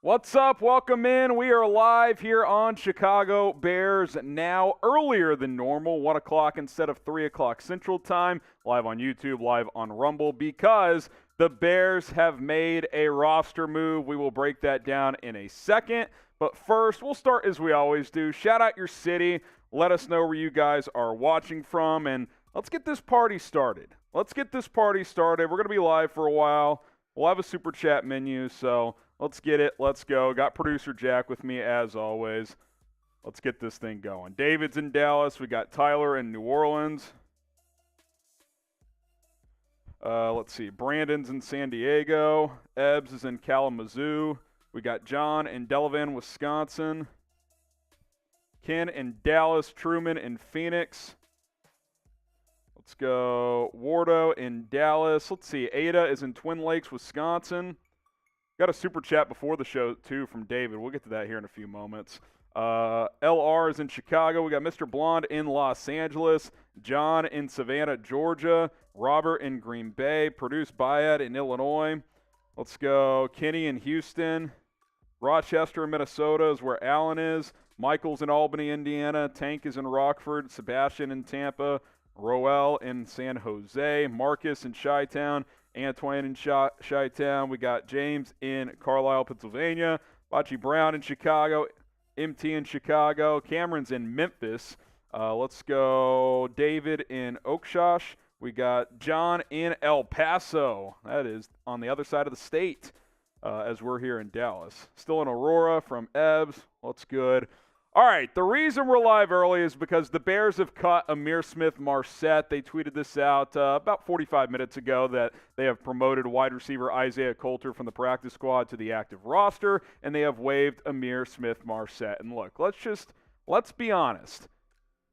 What's up? Welcome in. We are live here on Chicago Bears Now, earlier than normal, 1 o'clock instead of 3 o'clock Central Time, live on YouTube, live on Rumble, because the Bears have made a roster move. We will break that down in a second, but first, we'll start as we always do. Shout out your city. Let us know where you guys are watching from, and let's get this party started. We're going to be live for a while. We'll have a super chat menu, so let's get it. Let's go. Got producer Jack with me as always. Let's get this thing going. David's in Dallas. We got Tyler in New Orleans. Let's see. Brandon's in San Diego. Ebbs is in Kalamazoo. We got John in Delavan, Wisconsin. Ken in Dallas. Truman in Phoenix. Let's go. Wardo in Dallas. Let's see. Ada is in Twin Lakes, Wisconsin. Got a super chat before the show, too, from David. We'll get to that here in a few moments. LR is in Chicago. We got Mr. Blonde in Los Angeles. John in Savannah, Georgia. Robert in Green Bay. Produced Bayad in Illinois. Let's go. Kenny in Houston. Rochester, Minnesota is where Allen is. Michael's in Albany, Indiana. Tank is in Rockford. Sebastian in Tampa. Roel in San Jose. Marcus in Chi-Town. Antoine in Chi-Town. We got James in Carlisle, Pennsylvania. Bachi Brown in Chicago. MT in Chicago. Cameron's in Memphis. Let's go. David in Oakshott. We got John in El Paso. That is on the other side of the state as we're here in Dallas. Still in Aurora from Ebbs. What's good? All right, the reason we're live early is because the Bears have cut Ihmir Smith-Marsette. They tweeted this out about 45 minutes ago that they have promoted wide receiver Isaiah Coulter from the practice squad to the active roster, and they have waived Ihmir Smith-Marsette. And look, let's be honest.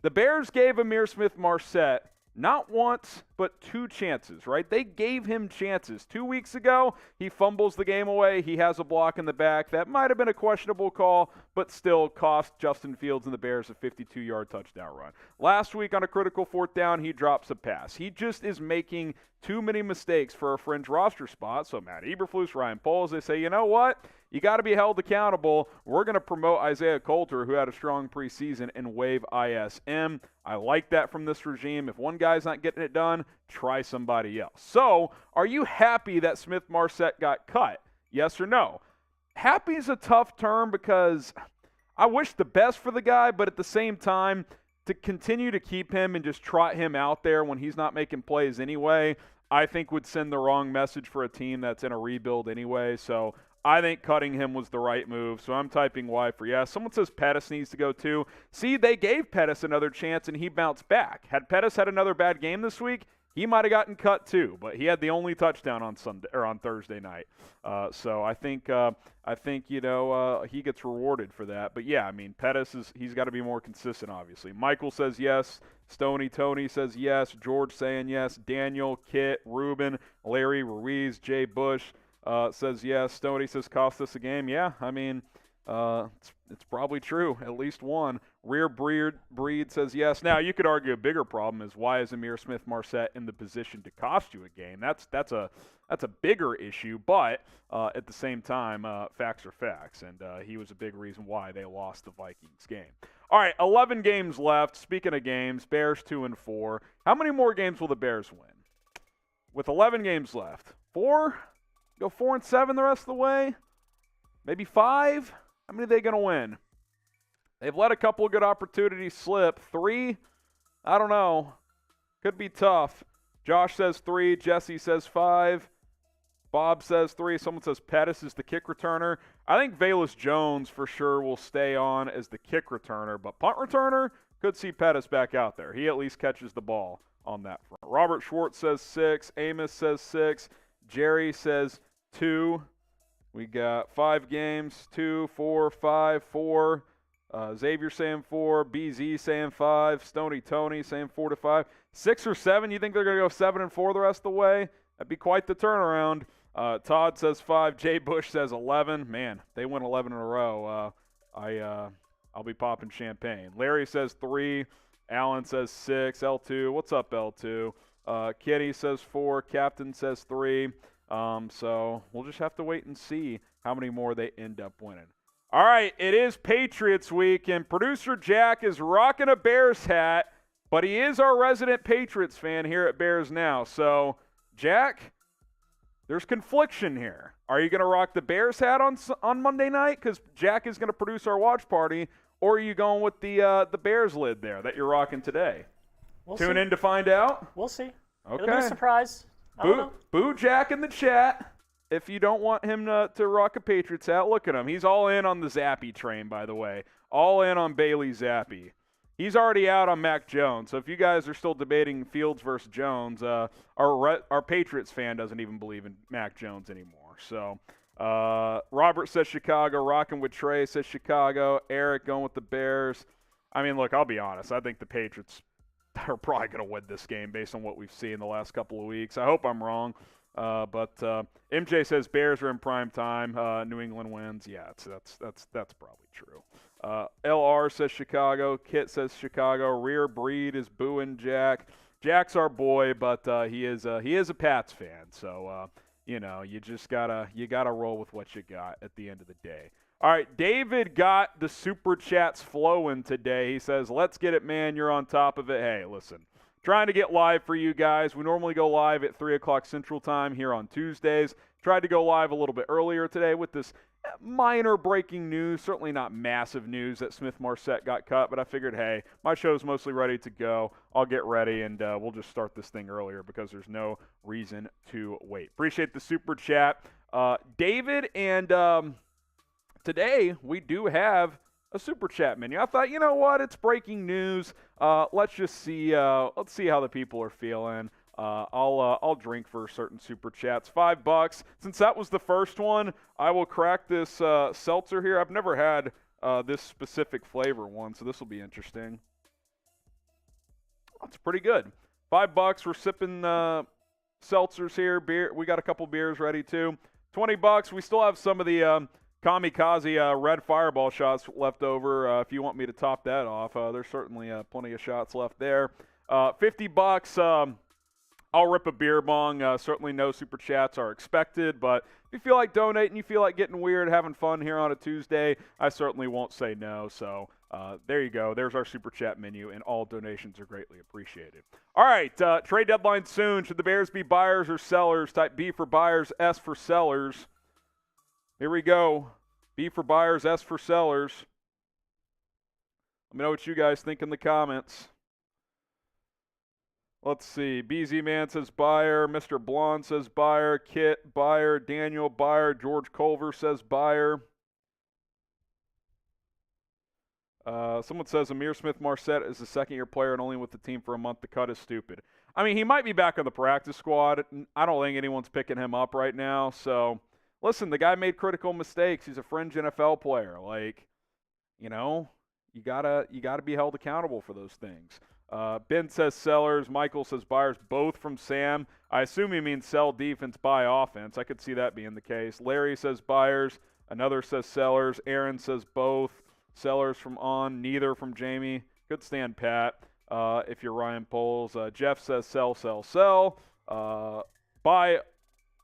The Bears gave Ihmir Smith-Marsette not once, but 2 chances, right? They gave him chances. 2 weeks ago, he fumbles the game away. He has a block in the back. That might have been a questionable call, but still cost Justin Fields and the Bears a 52-yard touchdown run. Last week on a critical 4th down, he drops a pass. He just is making too many mistakes for a fringe roster spot. So Matt Eberflus, Ryan Poles, they say, you know what? You got to be held accountable. We're going to promote Isaiah Coulter, who had a strong preseason, and waive ISM. I like that from this regime. If one guy's not getting it done, try somebody else. So, are you happy that Smith-Marsette got cut? Yes or no? Happy is a tough term because I wish the best for the guy, but at the same time, to continue to keep him and just trot him out there when he's not making plays anyway, I think would send the wrong message for a team that's in a rebuild anyway. So I think cutting him was the right move. So I'm typing Y for yes. Someone says Pettis needs to go too. See, they gave Pettis another chance and he bounced back. Had Pettis had another bad game this week, he might have gotten cut too, but he had the only touchdown on Thursday night. So I think he gets rewarded for that. But yeah, I mean, Pettis he's got to be more consistent. Obviously, Michael says yes. Tony says yes. George saying yes. Daniel, Kit, Ruben, Larry, Ruiz, Jay Bush says yes. Stoney says cost us a game. Yeah, I mean, it's probably true. At least one. Rear Breed says yes. Now, you could argue a bigger problem is why is Ihmir Smith-Marsette in the position to cost you a game? That's a bigger issue, but at the same time, facts are facts, and he was a big reason why they lost the Vikings game. All right, 11 games left. Speaking of games, Bears 2-4. How many more games will the Bears win? With 11 games left, 4? Go 4-7 the rest of the way? Maybe 5? How many are they going to win? They've let a couple of good opportunities slip. 3? I don't know. Could be tough. Josh says 3. Jesse says 5. Bob says 3. Someone says Pettis is the kick returner. I think Velus Jones for sure will stay on as the kick returner, but punt returner, could see Pettis back out there. He at least catches the ball on that front. Robert Schwartz says 6. Amos says 6. Jerry says 2. We got 5 games, 2, 4, 5, 4. Xavier saying 4. BZ saying 5. Stony Tony saying 4-5. 6 or 7, you think they're going to go 7-4 the rest of the way? That'd be quite the turnaround. Todd says 5. Jay Bush says 11. Man, they win 11 in a row. I'll be popping champagne. Larry says 3. Alan says 6. L2. What's up, L2? Kitty says 4. Captain says 3. So we'll just have to wait and see how many more they end up winning. All right, it is Patriots week, and producer Jack is rocking a Bears hat, but he is our resident Patriots fan here at Bears Now. So, Jack, there's confliction here. Are you going to rock the Bears hat on Monday night because Jack is going to produce our watch party, or are you going with the Bears lid there that you're rocking today? Tune in to find out. We'll see. Okay. It'll be a surprise. Boo Jack in the chat. If you don't want him to rock a Patriots hat, look at him. He's all in on the Zappy train, by the way. All in on Bailey Zappy. He's already out on Mac Jones. So if you guys are still debating Fields versus Jones, our Patriots fan doesn't even believe in Mac Jones anymore. So Robert says Chicago. Rocking with Trey says Chicago. Eric going with the Bears. I mean, look, I'll be honest. I think the Patriots are probably going to win this game based on what we've seen the last couple of weeks. I hope I'm wrong. But MJ says Bears are in prime time. New England wins. Yeah, that's probably true. LR says Chicago. Kit says Chicago. Rear Breed is booing Jack. Jack's our boy, but he is a Pats fan. So you just gotta roll with what you got at the end of the day. All right, David got the super chats flowing today. He says, "Let's get it, man. You're on top of it." Hey, listen. Trying to get live for you guys. We normally go live at 3 o'clock Central Time here on Tuesdays. Tried to go live a little bit earlier today with this minor breaking news. Certainly not massive news that Smith-Marsette got cut, but I figured, hey, my show's mostly ready to go. I'll get ready, and we'll just start this thing earlier because there's no reason to wait. Appreciate the super chat. David, and today we do have a super chat menu. I thought, you know what? It's breaking news. Let's just see. Let's see how the people are feeling. I'll drink for certain super chats. $5. Since that was the first one, I will crack this seltzer here. I've never had this specific flavor one, so this will be interesting. That's pretty good. $5. We're sipping seltzers here. Beer. We got a couple beers ready too. $20. We still have some of the Kamikaze red fireball shots left over. If you want me to top that off, there's certainly plenty of shots left there. $50. I'll rip a beer bong. Certainly no super chats are expected, but if you feel like donating, you feel like getting weird, having fun here on a Tuesday, I certainly won't say no. So there you go. There's our super chat menu, and all donations are greatly appreciated. All right, trade deadline soon. Should the Bears be buyers or sellers? Type B for buyers, S for sellers. Here we go. B for buyers, S for sellers. Let me know what you guys think in the comments. Let's see. BZ Man says buyer. Mr. Blonde says buyer. Kit, buyer. Daniel, buyer. George Culver says buyer. Someone says Ihmir Smith-Marsette is a second-year player and only with the team for a month. The cut is stupid. I mean, he might be back on the practice squad. I don't think anyone's picking him up right now, so... Listen, the guy made critical mistakes. He's a fringe NFL player. Like, you gotta be held accountable for those things. Ben says sellers. Michael says buyers. Both from Sam. I assume he means sell defense, buy offense. I could see that being the case. Larry says buyers. Another says sellers. Aaron says both. Sellers from On. Neither from Jamie. Good stand, Pat. If you're Ryan Poles. Jeff says sell, sell, sell. Buy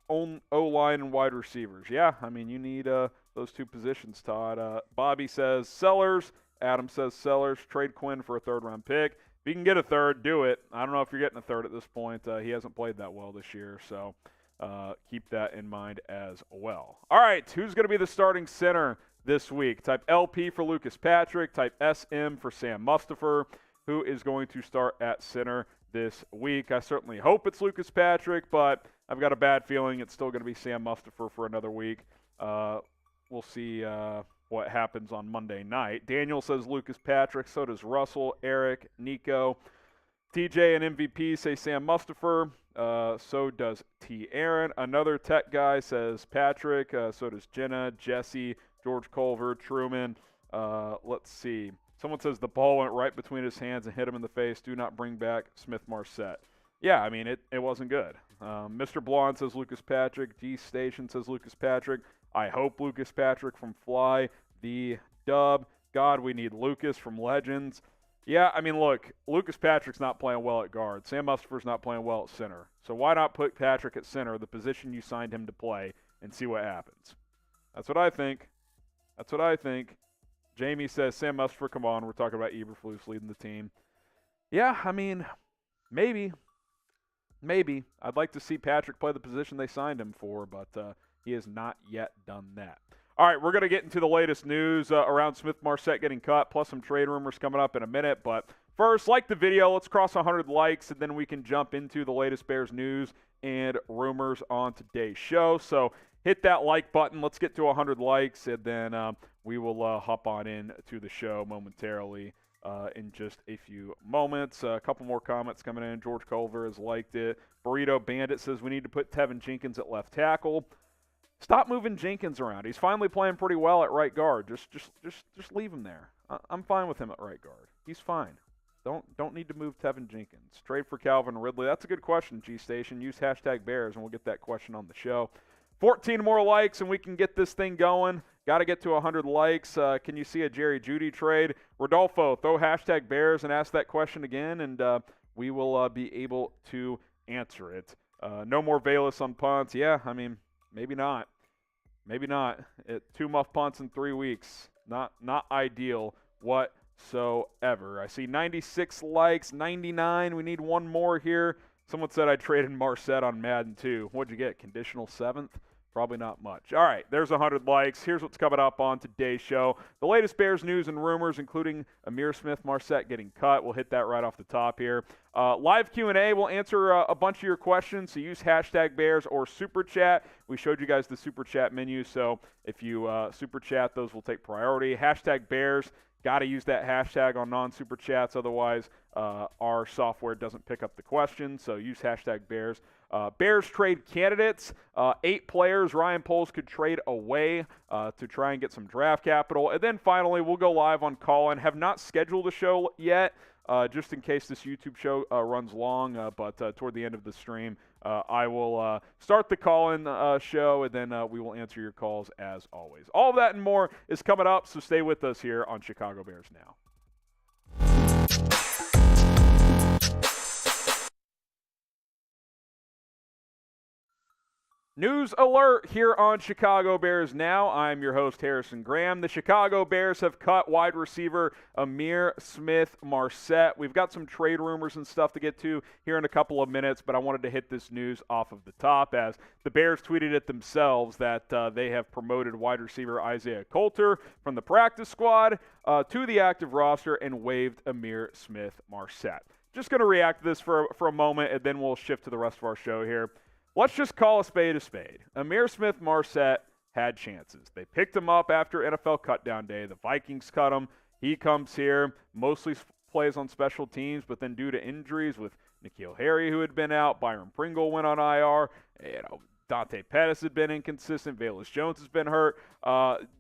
O-line and wide receivers. Yeah, I mean, you need those two positions, Todd. Bobby says sellers. Adam says sellers. Trade Quinn for a third-round pick. If you can get a third, do it. I don't know if you're getting a third at this point. He hasn't played that well this year, so keep that in mind as well. All right, who's going to be the starting center this week? Type LP for Lucas Patrick. Type SM for Sam Mustipher. Who is going to start at center this week? I certainly hope it's Lucas Patrick, but I've got a bad feeling it's still going to be Sam Mustipher for another week. We'll see what happens on Monday night. Daniel says Lucas Patrick. So does Russell, Eric, Nico. TJ and MVP say Sam Mustipher. So does T. Aaron. Another tech guy says Patrick. So does Jenna, Jesse, George Culver, Truman. Let's see. Someone says the ball went right between his hands and hit him in the face. Do not bring back Smith-Marsette. Yeah, I mean, it wasn't good. Mr. Blonde says Lucas Patrick. G Station says Lucas Patrick. I hope Lucas Patrick from Fly the Dub. God, we need Lucas from Legends. Yeah, I mean, look, Lucas Patrick's not playing well at guard. Sam Mustipher's not playing well at center. So why not put Patrick at center, the position you signed him to play, and see what happens? That's what I think. That's what I think. Jamie says, Sam Mustipher, come on. We're talking about Eberflus leading the team. Yeah, I mean, maybe. Maybe. I'd like to see Patrick play the position they signed him for, but he has not yet done that. All right, we're going to get into the latest news around Smith-Marsette getting cut, plus some trade rumors coming up in a minute. But first, like the video, let's cross 100 likes, and then we can jump into the latest Bears news and rumors on today's show. So hit that like button. Let's get to 100 likes, and then we will hop on in to the show momentarily in just a few moments. A couple more comments coming in. George Culver has liked it. Burrito Bandit says we need to put Tevin Jenkins at left tackle. Stop moving Jenkins around. He's finally playing pretty well at right guard. Just leave him there. I'm fine with him at right guard. He's fine. Don't need to move Tevin Jenkins. Trade for Calvin Ridley. That's a good question, G-Station. Use hashtag Bears, and we'll get that question on the show. 14 more likes, and we can get this thing going. Got to get to 100 likes. Can you see a Jerry Jeudy trade? Rodolfo, throw hashtag Bears and ask that question again, and we will be able to answer it. No more Valus on punts. Yeah, I mean, maybe not. Maybe not. 2 muff punts in 3 weeks. Not ideal whatsoever. I see 96 likes, 99. We need one more here. Someone said I traded Marsette on Madden too. What'd you get? Conditional 7th? Probably not much. All right, there's 100 likes. Here's what's coming up on today's show. The latest Bears news and rumors, including Ihmir Smith-Marsette getting cut. We'll hit that right off the top here. Live Q&A. We'll answer a bunch of your questions, so use hashtag Bears or Super Chat. We showed you guys the Super Chat menu, so if you Super Chat, those will take priority. Hashtag Bears. Got to use that hashtag on non-Super Chats, otherwise our software doesn't pick up the question, so use hashtag Bears. Bears trade candidates, 8 players Ryan Poles could trade away to try and get some draft capital. And then finally, we'll go live on call-in. Have not scheduled a show yet, just in case this YouTube show runs long, but toward the end of the stream, I will start the call-in show, and then we will answer your calls as always. All of that and more is coming up, so stay with us here on Chicago Bears Now. News alert here on Chicago Bears Now. I'm your host, Harrison Graham. The Chicago Bears have cut wide receiver Ihmir Smith-Marsette. We've got some trade rumors and stuff to get to here in a couple of minutes, but I wanted to hit this news off of the top as the Bears tweeted it themselves that they have promoted wide receiver Isaiah Coulter from the practice squad to the active roster and waived Ihmir Smith-Marsette. Just going to react to this for a moment, and then we'll shift to the rest of our show here. Let's just call a spade a spade. Ihmir Smith-Marsette had chances. They picked him up after NFL cutdown day. The Vikings cut him. He comes here, mostly plays on special teams, but then due to injuries with N'Keal Harry, who had been out, Byron Pringle went on IR, Dante Pettis had been inconsistent. Velus Jones has been hurt.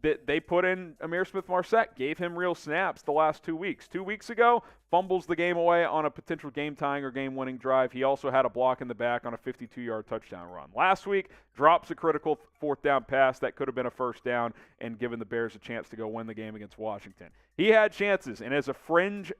They put in Ihmir Smith-Marsette, gave him real snaps the last 2 weeks. 2 weeks ago, fumbles the game away on a potential game-tying or game-winning drive. He also had a block in the back on a 52-yard touchdown run. Last week, drops a critical 4th down pass that could have been a 1st down and given the Bears a chance to go win the game against Washington. He had chances, and as a fringe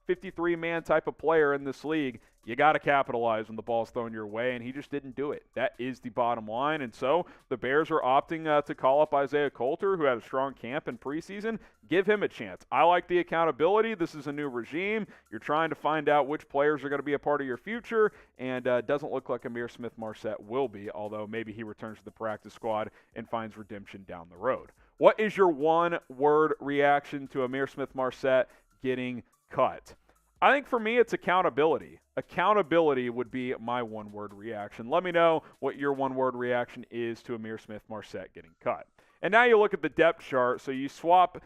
53-man type of player in this league, you got to capitalize when the ball's thrown your way, and he just didn't do it. That is the bottom line, and so the Bears are opting to call up Isaiah Coulter, who had a strong camp in preseason. Give him a chance. I like the accountability. This is a new regime. You're trying to find out which players are going to be a part of your future, and it doesn't look like Ihmir Smith-Marsette will be, although maybe he returns to the practice squad and finds redemption down the road. What is your one-word reaction to Ihmir Smith-Marsette getting cut? I think for me, it's accountability. Accountability would be my one-word reaction. Let me know what your one-word reaction is to Ihmir Smith-Marsette getting cut. And now you look at the depth chart. So you swap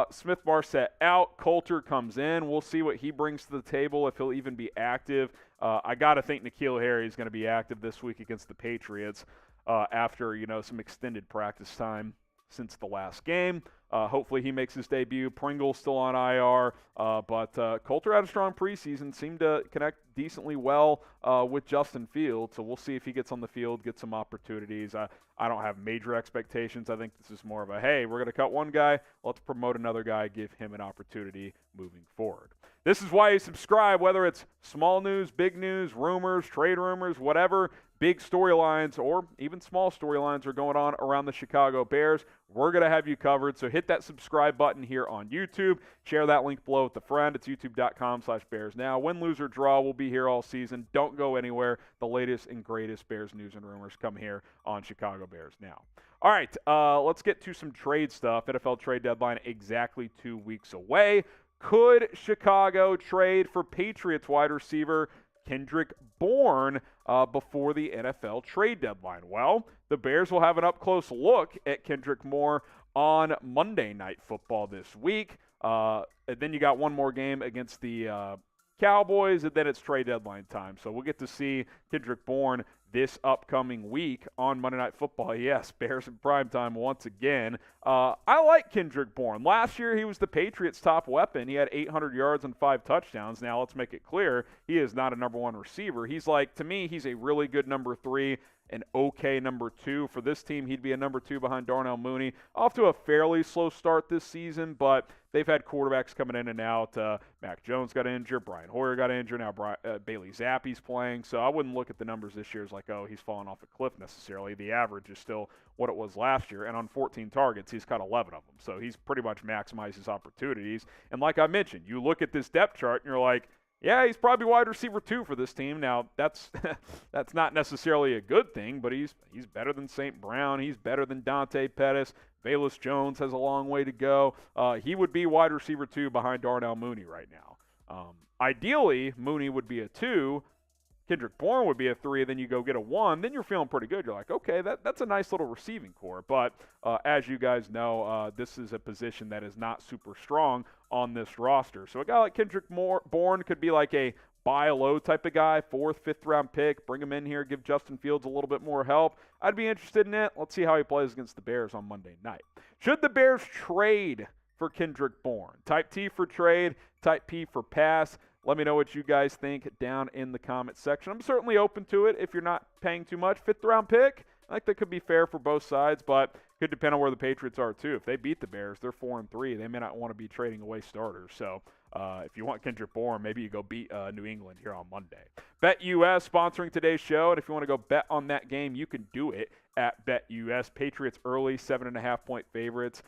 Smith-Marsette out. Coulter comes in. We'll see what he brings to the table, if he'll even be active. I got to think N'Keal Harry is going to be active this week against the Patriots after some extended practice time since the last game. Hopefully he makes his debut. Pringle's still on IR, but Coulter had a strong preseason, seemed to connect decently well with Justin Fields, so we'll see if he gets on the field, gets some opportunities. I don't have major expectations. I think this is more of a, hey, we're going to cut one guy, let's promote another guy, give him an opportunity moving forward. This is why you subscribe, whether it's small news, big news, rumors, trade rumors, whatever. Big storylines or even small storylines are going on around the Chicago Bears. We're going to have you covered, so hit that subscribe button here on YouTube. Share that link below with a friend. It's youtube.com/BearsNow. Win, lose, or draw, we'll be here all season. Don't go anywhere. The latest and greatest Bears news and rumors come here on Chicago Bears Now. All right, let's get to some trade stuff. NFL trade deadline exactly 2 weeks away. Could Chicago trade for Patriots wide receiver Kendrick Bourne before the NFL trade deadline? Well, the Bears will have an up-close look at Kendrick Bourne on Monday Night Football this week. And then you got one more game against the Cowboys, and then it's trade deadline time. So we'll get to see Kendrick Bourne this upcoming week on Monday Night Football. Yes, Bears in primetime once again. I like Kendrick Bourne. Last year, he was the Patriots' top weapon. He had 800 yards and 5 touchdowns. Now, let's make it clear, he is not a number one receiver. He's like, to me, he's a really good number 3, an okay number 2. For this team, he'd be a number 2 behind Darnell Mooney. Off to a fairly slow start this season, but they've had quarterbacks coming in and out. Mac Jones got injured. Brian Hoyer got injured. Now Bailey Zappe's playing. So I wouldn't look at the numbers this year as like, oh, he's fallen off a cliff necessarily. The average is still what it was last year. And on 14 targets, he's caught 11 of them. So he's pretty much maximized his opportunities. And like I mentioned, you look at this depth chart and you're like, yeah, he's probably wide receiver 2 for this team. Now, that's that's not necessarily a good thing, but he's better than St. Brown. He's better than Dante Pettis. Velus Jones has a long way to go. He would be wide receiver 2 behind Darnell Mooney right now. Ideally, Mooney would be a 2. Kendrick Bourne would be a 3, then you go get a 1, then you're feeling pretty good. You're like, okay, that's a nice little receiving core. But as you guys know, this is a position that is not super strong on this roster. So a guy like Kendrick Bourne could be like a buy low type of guy, 4th, 5th round pick, bring him in here, give Justin Fields a little bit more help. I'd be interested in it. Let's see how he plays against the Bears on Monday night. Should the Bears trade for Kendrick Bourne? Type T for trade, type P for pass. Let me know what you guys think down in the comment section. I'm certainly open to it if you're not paying too much. 5th round pick, I think that could be fair for both sides, but could depend on where the Patriots are too. If they beat the Bears, they're 4-3. They may not want to be trading away starters. So if you want Kendrick Bourne, maybe you go beat New England here on Monday. BetUS sponsoring today's show, and if you want to go bet on that game, you can do it at BetUS. Patriots early, 7.5-point favorites.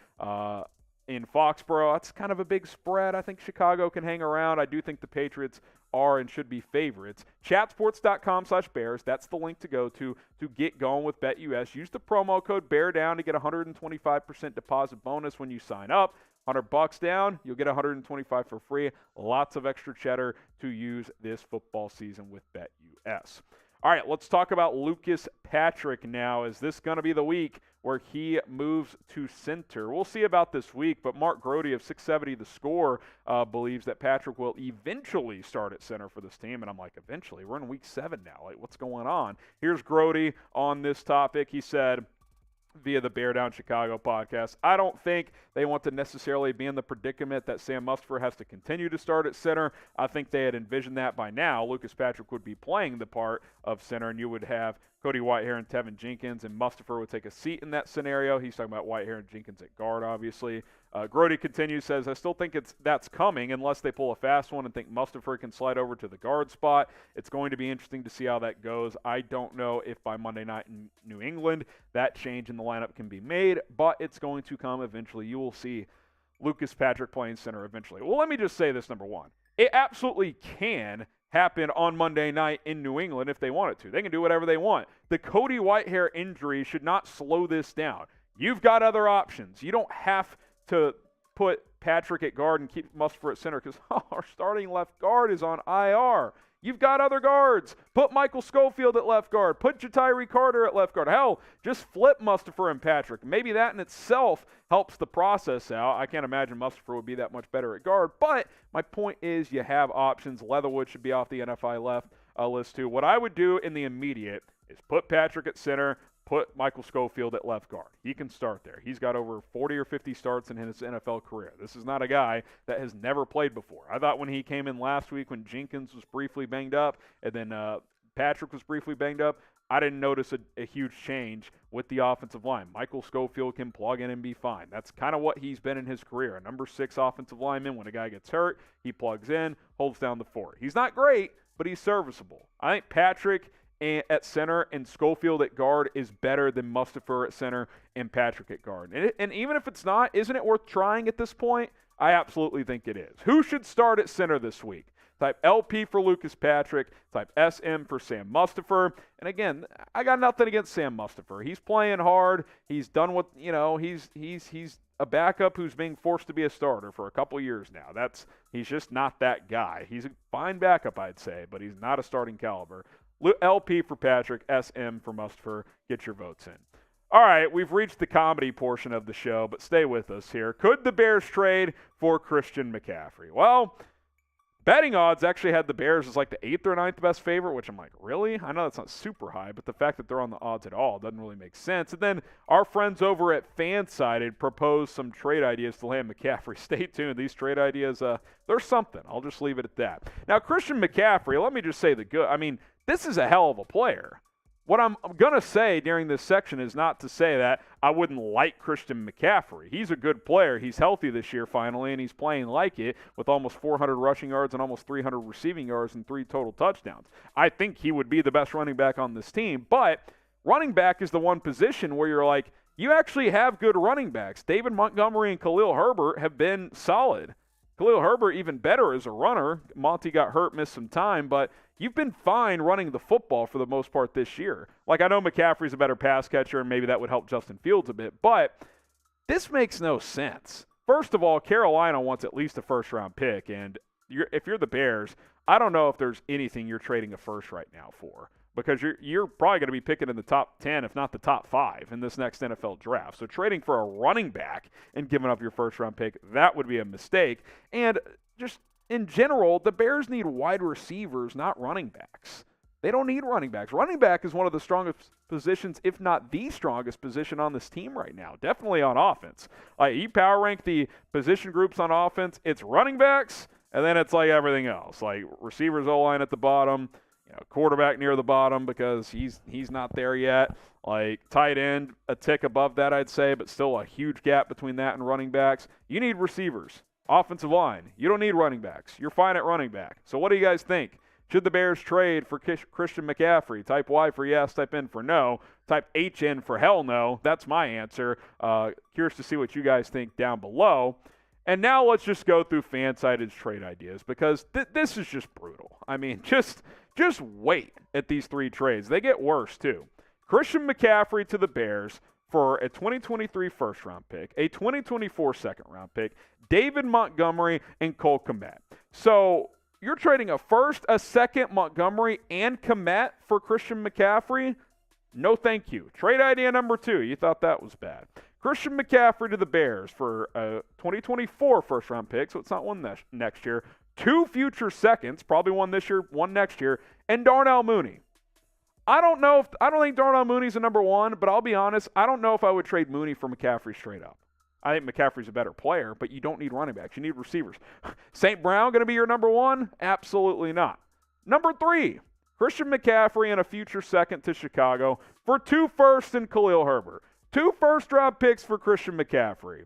In Foxborough, that's kind of a big spread. I think Chicago can hang around. I do think the Patriots are and should be favorites. Chatsports.com/Bears. That's the link to go to get going with BetUS. Use the promo code BEARDOWN to get 125% deposit bonus when you sign up. $100 down, you'll get 125 for free. Lots of extra cheddar to use this football season with BetUS. All right, let's talk about Lucas Patrick now. Is this going to be the week where he moves to center? We'll see about this week, but Mark Grody of 670 The Score believes that Patrick will eventually start at center for this team. And I'm like, eventually? We're in week 7 now. Like, what's going on? Here's Grody on this topic. He said, via the Bear Down Chicago podcast, I don't think they want to necessarily be in the predicament that Sam Mustipher has to continue to start at center. I think they had envisioned that by now. Lucas Patrick would be playing the part of center, and you would have Cody Whitehair and Tevin Jenkins, and Mustipher would take a seat in that scenario. He's talking about Whitehair and Jenkins at guard, obviously. Grody continues, says, I still think that's coming unless they pull a fast one and think Mustipher can slide over to the guard spot. It's going to be interesting to see how that goes. I don't know if by Monday night in New England that change in the lineup can be made, but it's going to come eventually. You will see Lucas Patrick playing center eventually. Well, let me just say this, number one. It absolutely can happen on Monday night in New England if they want it to. They can do whatever they want. The Cody Whitehair injury should not slow this down. You've got other options. You don't have to put Patrick at guard and keep Mustipher at center because our starting left guard is on IR. You've got other guards. Put Michael Schofield at left guard. Put Ja'Tyre Carter at left guard. Hell, just flip Mustipher and Patrick. Maybe that in itself helps the process out. I can't imagine Mustipher would be that much better at guard. But my point is you have options. Leatherwood should be off the NFI left list too. What I would do in the immediate is put Patrick at center, put Michael Schofield at left guard. He can start there. He's got over 40 or 50 starts in his NFL career. This is not a guy that has never played before. I thought when he came in last week when Jenkins was briefly banged up and then Patrick was briefly banged up, I didn't notice a huge change with the offensive line. Michael Schofield can plug in and be fine. That's kind of what he's been in his career. A number 6 offensive lineman. When a guy gets hurt, he plugs in, holds down the fort. He's not great, but he's serviceable. I think Patrick at center and Schofield at guard is better than Mustipher at center and Patrick at guard. And even if it's not, isn't it worth trying at this point? I absolutely think it is. Who should start at center this week? Type LP for Lucas Patrick. Type SM for Sam Mustipher. And again, I got nothing against Sam Mustipher. He's playing hard. He's done what, he's a backup who's being forced to be a starter for a couple years now. He's just not that guy. He's a fine backup, I'd say, but he's not a starting caliber. LP for Patrick, SM for Mustipher. Get your votes in. All right, we've reached the comedy portion of the show, but stay with us here. Could the Bears trade for Christian McCaffrey? Well, betting odds actually had the Bears as like the 8th or 9th best favorite, which I'm like, really? I know that's not super high, but the fact that they're on the odds at all doesn't really make sense. And then our friends over at Fansided proposed some trade ideas to land McCaffrey. Stay tuned. These trade ideas, they're something. I'll just leave it at that. Now, Christian McCaffrey, let me just say this is a hell of a player. What I'm going to say during this section is not to say that I wouldn't like Christian McCaffrey. He's a good player. He's healthy this year finally, and he's playing like it with almost 400 rushing yards and almost 300 receiving yards and 3 total touchdowns. I think he would be the best running back on this team, but running back is the one position where you're like, you actually have good running backs. David Montgomery and Khalil Herbert have been solid. Khalil Herbert even better as a runner. Monty got hurt, missed some time, but you've been fine running the football for the most part this year. Like, I know McCaffrey's a better pass catcher, and maybe that would help Justin Fields a bit, but this makes no sense. First of all, Carolina wants at least a first-round pick, and if you're the Bears, I don't know if there's anything you're trading a first right now for, because you're probably going to be picking in the top 10, if not the top 5, in this next NFL draft. So trading for a running back and giving up your first-round pick, that would be a mistake. And just in general, the Bears need wide receivers, not running backs. They don't need running backs. Running back is one of the strongest positions, if not the strongest position on this team right now, definitely on offense. Like, you power rank the position groups on offense, it's running backs, and then it's like everything else. Like receivers, O-line at the bottom, quarterback near the bottom because he's not there yet. Like tight end, a tick above that, I'd say, but still a huge gap between that and running backs. You need receivers. Offensive line, you don't need running backs. You're fine at running back. So what do you guys think? Should the Bears trade for Christian McCaffrey? Type Y for yes, type N for no, type HN for hell no. That's my answer. Curious to see what you guys think down below. And now let's just go through Fansided's trade ideas because this is just brutal. I mean, just wait at these 3 trades. They get worse, too. Christian McCaffrey to the Bears for a 2023 first-round pick, a 2024 second-round pick, David Montgomery, and Cole Kmet. So you're trading a first, a second, Montgomery, and Kmet for Christian McCaffrey? No thank you. Trade idea number 2. You thought that was bad. Christian McCaffrey to the Bears for a 2024 first-round pick, so it's not one next year. 2 future seconds, probably one this year, one next year, and Darnell Mooney. I don't think Darnell Mooney's a number 1, but I'll be honest, I don't know if I would trade Mooney for McCaffrey straight up. I think McCaffrey's a better player, but you don't need running backs. You need receivers. St. Brown going to be your number 1? Absolutely not. Number 3, Christian McCaffrey and a future second to Chicago for 2 firsts and Khalil Herbert. 2 first-round picks for Christian McCaffrey.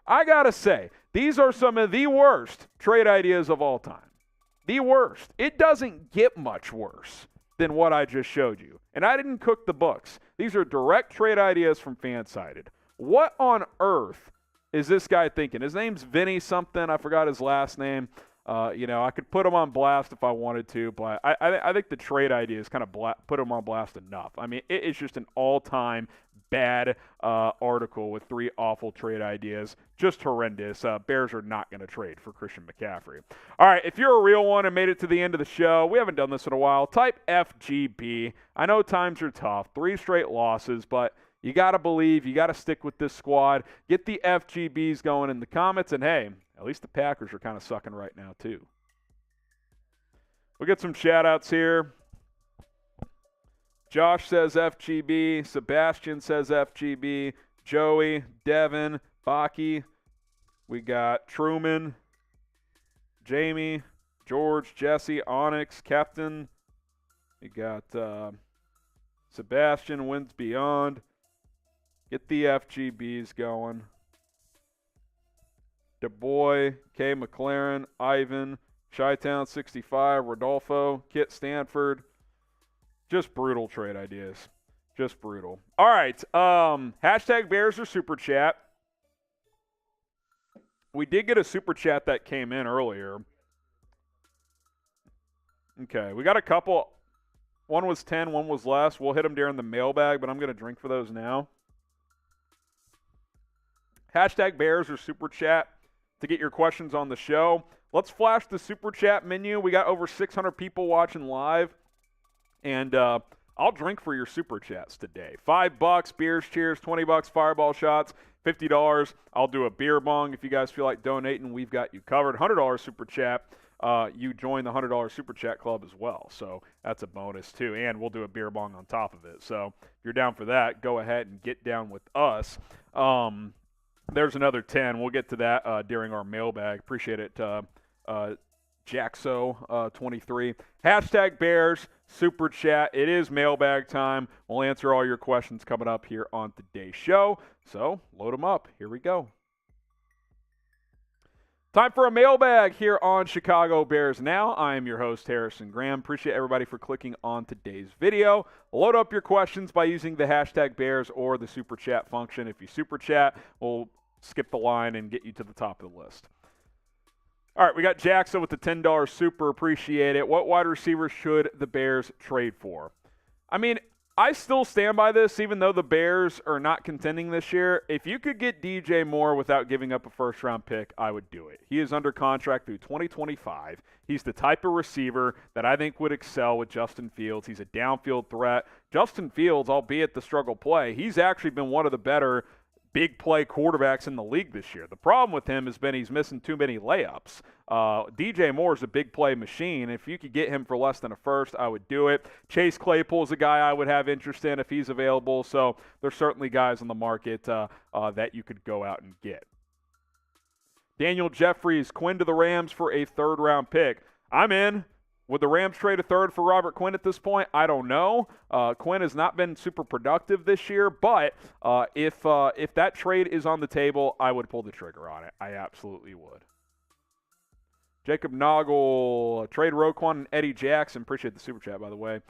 I got to say, these are some of the worst trade ideas of all time. The worst. It doesn't get much worse than what I just showed you. And I didn't cook the books. These are direct trade ideas from Fansided. What on earth is this guy thinking? His name's Vinny something. I forgot his last name. I could put him on blast if I wanted to, but I think the trade ideas kind of put him on blast enough. I mean, it is just an all-time bad article with 3 awful trade ideas. Just horrendous. Bears are not going to trade for Christian McCaffrey. All right, if you're a real one and made it to the end of the show, we haven't done this in a while, type FGB. I know times are tough, 3 straight losses, but you got to believe, you got to stick with this squad. Get the FGBs going in the comments, and hey, at least the Packers are kind of sucking right now too. We'll get some shout-outs here. Josh says FGB. Sebastian says FGB. Joey, Devin, Baki. We got Truman, Jamie, George, Jesse, Onyx, Captain. We got Sebastian, Wins Beyond. Get the FGBs going. DeBoy, K. McLaren, Ivan, Chi-Town 65, Rodolfo, Kit Stanford. Just brutal trade ideas. Just brutal. All right. Hashtag Bears or Super Chat. We did get a Super Chat that came in earlier. Okay. We got a couple. One was 10, one was less. We'll hit them during the mailbag, but I'm going to drink for those now. Hashtag Bears or Super Chat to get your questions on the show. Let's flash the Super Chat menu. We got over 600 people watching live. And I'll drink for your Super Chats today. $5, beers, cheers, $20, fireball shots, $50. I'll do a beer bong if you guys feel like donating. We've got you covered. $100 Super Chat. You join the $100 Super Chat Club as well. So that's a bonus too. And we'll do a beer bong on top of it. So if you're down for that, go ahead and get down with us. There's another 10. We'll get to that during our mailbag. Appreciate it, Jaxo23. Hashtag Bears, Super Chat. It is mailbag time. We'll answer all your questions coming up here on today's show. So load them up. Here we go. Time for a mailbag here on Chicago Bears Now. I am your host, Harrison Graham. Appreciate everybody for clicking on today's video. Load up your questions by using the hashtag Bears or the Super Chat function. If you Super Chat, we'll skip the line and get you to the top of the list. All right, we got Jackson with the $10 Super. Appreciate it. What wide receiver should the Bears trade for? I mean, I still stand by this, even though the Bears are not contending this year. If you could get DJ Moore without giving up a first-round pick, I would do it. He is under contract through 2025. He's the type of receiver that I think would excel with Justin Fields. He's a downfield threat. Justin Fields, albeit the struggle play, he's actually been one of the better big play quarterbacks in the league this year. The problem with him has been he's missing too many layups. DJ Moore is a big play machine. If you could get him for less than a first, I would do it. Chase Claypool is a guy I would have interest in if he's available. So there's certainly guys on the market that you could go out and get. Daniel Jeffries, Quinn to the Rams for a third-round pick. I'm in. Would the Rams trade a third for Robert Quinn at this point? I don't know. Quinn has not been super productive this year, but if that trade is on the table, I would pull the trigger on it. I absolutely would. Jacob Noggle, trade Roquan and Eddie Jackson. Appreciate the super chat, by the way,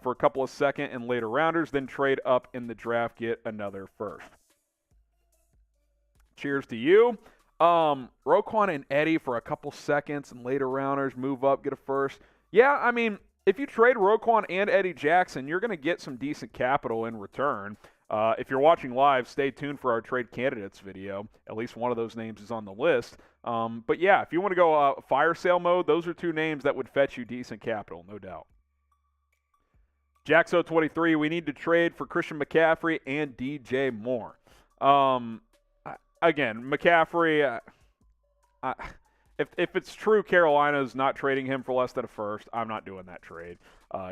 for a couple of second and later rounders, then trade up in the draft, get another first. Cheers to you. Roquan and Eddie for a couple seconds and later rounders, move up, get a first. Yeah, I mean, if you trade Roquan and Eddie Jackson, you're going to get some decent capital in return. If you're watching live, stay tuned for our trade candidates video. At least one of those names is on the list. But yeah, if you want to go fire sale mode, those are two names that would fetch you decent capital, no doubt. Jaxo23, we need to trade for Christian McCaffrey and DJ Moore. Again, McCaffrey, if it's true Carolina's not trading him for less than a first, I'm not doing that trade.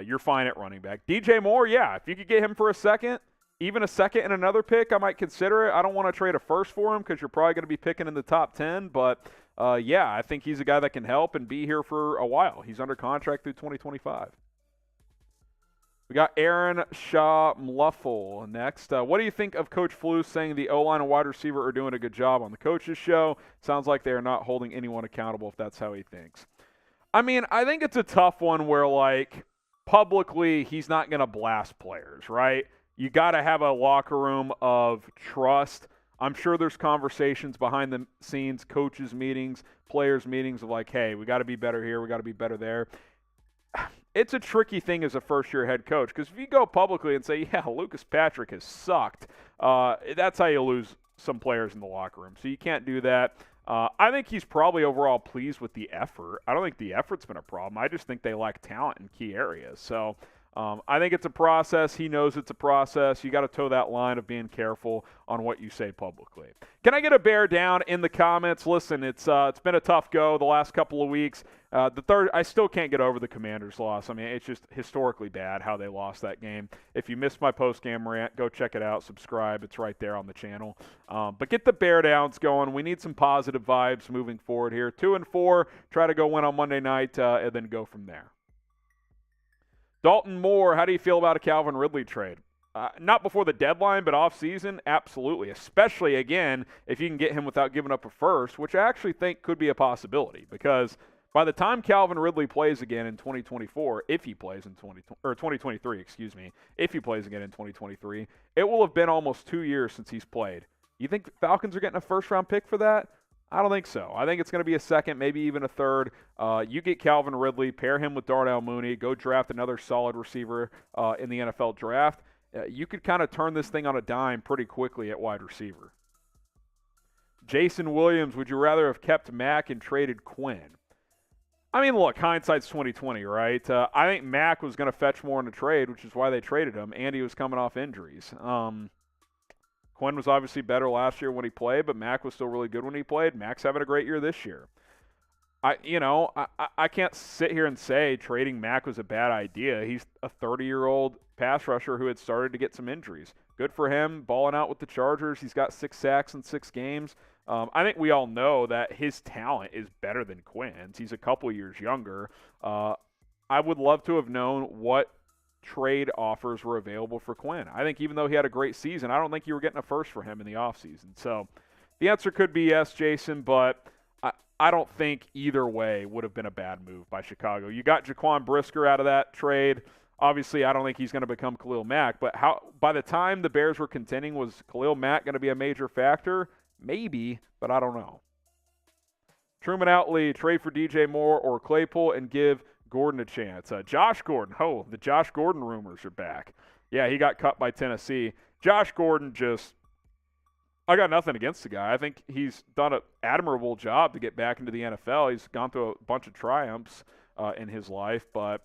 You're fine at running back. DJ Moore, yeah, if you could get him for a second, even a second and another pick, I might consider it. I don't want to trade a first for him because you're probably going to be picking in the top 10. But, yeah, I think he's a guy that can help and be here for a while. He's under contract through 2025. We got Aaron Shaw Mluffle next. What do you think of Coach Flus saying the O-line and wide receiver are doing a good job on the coaches show? Sounds like they are not holding anyone accountable if that's how he thinks. I mean, I think it's a tough one where, like, publicly he's not going to blast players, right? You got to have a locker room of trust. I'm sure there's conversations behind the scenes, coaches meetings, players meetings of like, hey, we got to be better here, we got to be better there. It's a tricky thing as a first-year head coach because if you go publicly and say, yeah, Lucas Patrick has sucked, that's how you lose some players in the locker room. So you can't do that. I think he's probably overall pleased with the effort. I don't think the effort's been a problem. I just think they lack talent in key areas. So, I think it's a process. He knows it's a process. You got to toe that line of being careful on what you say publicly. Can I get a bear down in the comments? Listen, it's been a tough go the last couple of weeks. I still can't get over the Commanders' loss. I mean, it's just historically bad how they lost that game. If you missed my post-game rant, go check it out. Subscribe. It's right there on the channel. But get the bear downs going. We need some positive vibes moving forward here. 2-4. Try to go win on Monday night and then go from there. Dalton Moore, how do you feel about a Calvin Ridley trade? Not before the deadline, but off-season, absolutely. Especially, again, if you can get him without giving up a first, which I actually think could be a possibility. Because by the time Calvin Ridley plays again in 2024, if he plays in 2023, if he plays again in 2023, it will have been almost 2 years since he's played. You think the Falcons are getting a first-round pick for that? I don't think so. I think it's going to be a second, maybe even a third. You get Calvin Ridley, pair him with Darnell Mooney, go draft another solid receiver in the NFL draft. You could kind of turn this thing on a dime pretty quickly at wide receiver. Jason Williams, would you rather have kept Mack and traded Quinn? I mean, look, hindsight's 20/20, right? I think Mack was going to fetch more in the trade, which is why they traded him, and he was coming off injuries. Quinn was obviously better last year when he played, but Mack was still really good when he played. Mack's having a great year this year. I can't sit here and say trading Mack was a bad idea. He's a 30-year-old pass rusher who had started to get some injuries. Good for him, balling out with the Chargers. He's got 6 sacks in 6 games. I think we all know that his talent is better than Quinn's. He's a couple years younger. I would love to have known what trade offers were available for Quinn. I think even though he had a great season, I don't think you were getting a first for him in the offseason. So the answer could be yes, Jason, but I don't think either way would have been a bad move by Chicago. You got Jaquan Brisker out of that trade. Obviously, I don't think he's going to become Khalil Mack, but by the time the Bears were contending, was Khalil Mack going to be a major factor? Maybe, but I don't know. Truman Outley, trade for DJ Moore or Claypool and give Gordon a chance. Josh Gordon. Oh, the Josh Gordon rumors are back. Yeah, he got cut by Tennessee. Josh Gordon I got nothing against the guy. I think he's done an admirable job to get back into the NFL. He's gone through a bunch of triumphs in his life, but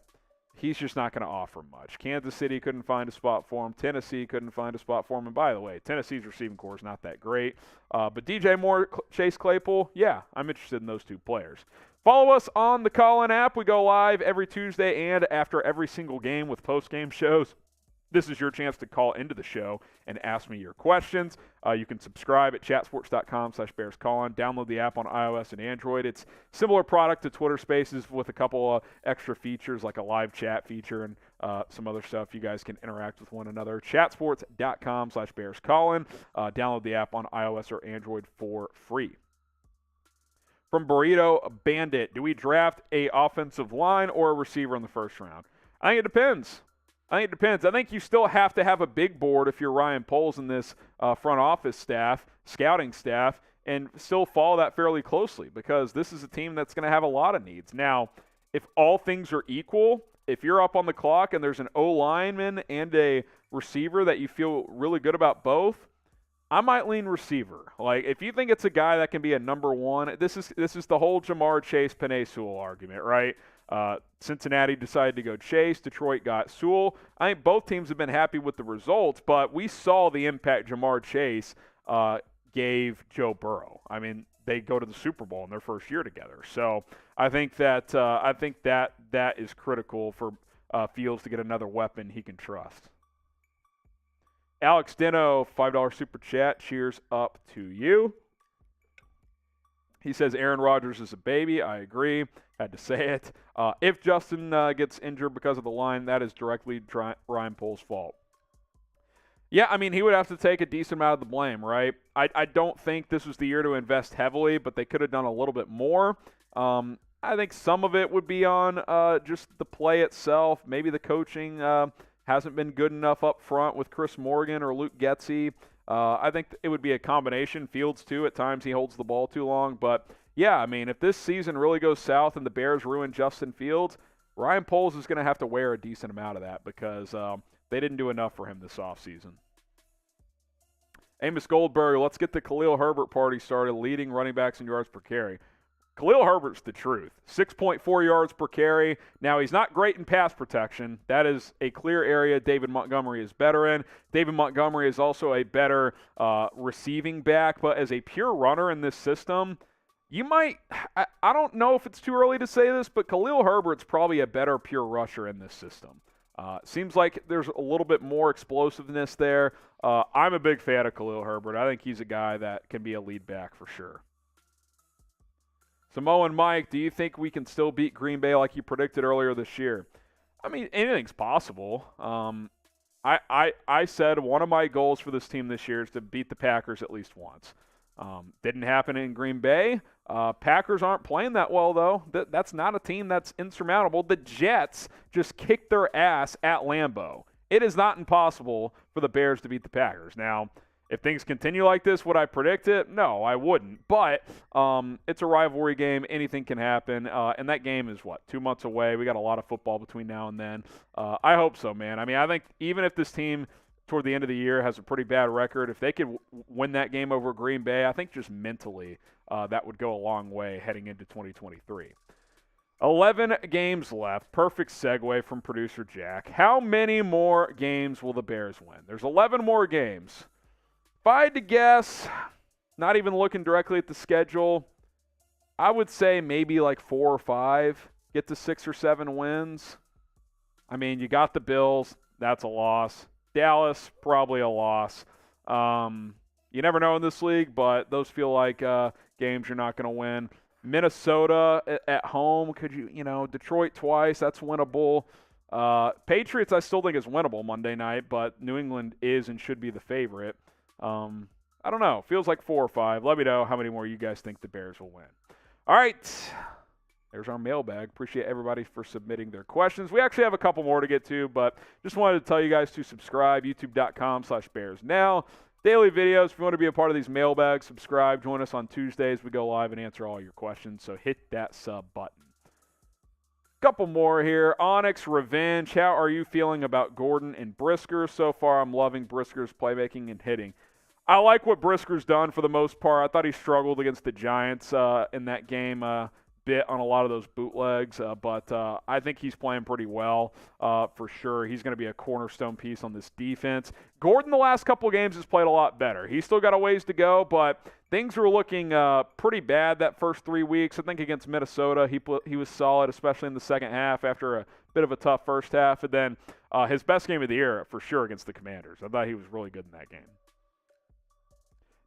he's just not going to offer much. Kansas City couldn't find a spot for him. Tennessee couldn't find a spot for him. And by the way, Tennessee's receiving core is not that great. But DJ Moore, Chase Claypool, yeah, I'm interested in those two players. Follow us on the Call-In app. We go live every Tuesday and after every single game with post-game shows. This is your chance to call into the show and ask me your questions. You can subscribe at chatsports.com/BearsCallin. Download the app on iOS and Android. It's similar product to Twitter Spaces with a couple of extra features like a live chat feature and some other stuff. You guys can interact with one another. Chatsports.com/BearsCallin. Download the app on iOS or Android for free. From Burrito Bandit, do we draft a offensive line or a receiver in the first round? I think it depends. I think you still have to have a big board if you're Ryan Poles in this front office staff, scouting staff, and still follow that fairly closely because this is a team that's going to have a lot of needs. Now, if all things are equal, if you're up on the clock and there's an O-lineman and a receiver that you feel really good about both, I might lean receiver. Like, if you think it's a guy that can be a number one, this is the whole Jamar Chase, Penei Sewell argument, right? Cincinnati decided to go Chase. Detroit got Sewell. I think both teams have been happy with the results, but we saw the impact Jamar Chase gave Joe Burrow. I mean, they go to the Super Bowl in their first year together. So I think that is critical for Fields to get another weapon he can trust. Alex Dino, $5 super chat. Cheers up to you. He says Aaron Rodgers is a baby. I agree. Had to say it. If Justin gets injured because of the line, that is directly Ryan Poles' fault. Yeah, I mean, he would have to take a decent amount of the blame, right? I don't think this was the year to invest heavily, but they could have done a little bit more. I think some of it would be on just the play itself. Maybe the coaching hasn't been good enough up front with Chris Morgan or Luke Getsy. I think it would be a combination. Fields, too. At times he holds the ball too long. But, yeah, I mean, if this season really goes south and the Bears ruin Justin Fields, Ryan Poles is going to have to wear a decent amount of that because they didn't do enough for him this offseason. Amos Goldberg, let's get the Khalil Herbert party started, leading running backs in yards per carry. Khalil Herbert's the truth. 6.4 yards per carry. Now, he's not great in pass protection. That is a clear area David Montgomery is better in. David Montgomery is also a better receiving back, but as a pure runner in this system, you might – I don't know if it's too early to say this, but Khalil Herbert's probably a better pure rusher in this system. Seems like there's a little bit more explosiveness there. I'm a big fan of Khalil Herbert. I think he's a guy that can be a lead back for sure. Samoan Mike, do you think we can still beat Green Bay like you predicted earlier this year? I mean, anything's possible. I said one of my goals for this team this year is to beat the Packers at least once. Didn't happen in Green Bay. Packers aren't playing that well, though. That's not a team that's insurmountable. The Jets just kicked their ass at Lambeau. It is not impossible for the Bears to beat the Packers. Now, if things continue like this, would I predict it? No, I wouldn't. But it's a rivalry game. Anything can happen. And that game is, 2 months away? We got a lot of football between now and then. I hope so, man. I mean, I think even if this team toward the end of the year has a pretty bad record, if they could win that game over Green Bay, I think just mentally that would go a long way heading into 2023. 11 games left. Perfect segue from producer Jack. How many more games will the Bears win? There's 11 more games. If I had to guess, not even looking directly at the schedule, I would say maybe like 4 or 5, get to 6 or 7 wins. I mean, you got the Bills. That's a loss. Dallas, probably a loss. You never know in this league, but those feel like games you're not going to win. Minnesota at home, Detroit twice, that's winnable. Patriots I still think is winnable Monday night, but New England is and should be the favorite. I don't know. Feels like 4 or 5. Let me know how many more you guys think the Bears will win. All right. There's our mailbag. Appreciate everybody for submitting their questions. We actually have a couple more to get to, but just wanted to tell you guys to subscribe, youtube.com/BearsNow. Daily videos. If you want to be a part of these mailbags, subscribe. Join us on Tuesdays. We go live and answer all your questions, so hit that sub button. Couple more here. Onyx Revenge. How are you feeling about Gordon and Brisker? So far, I'm loving Brisker's playmaking and hitting. I like what Brisker's done for the most part. I thought he struggled against the Giants in that game bit on a lot of those bootlegs, but I think he's playing pretty well for sure. He's going to be a cornerstone piece on this defense. Gordon, the last couple of games, has played a lot better. He's still got a ways to go, but things were looking pretty bad that first 3 weeks. I think against Minnesota, he was solid, especially in the second half after a bit of a tough first half. And then his best game of the year for sure against the Commanders. I thought he was really good in that game.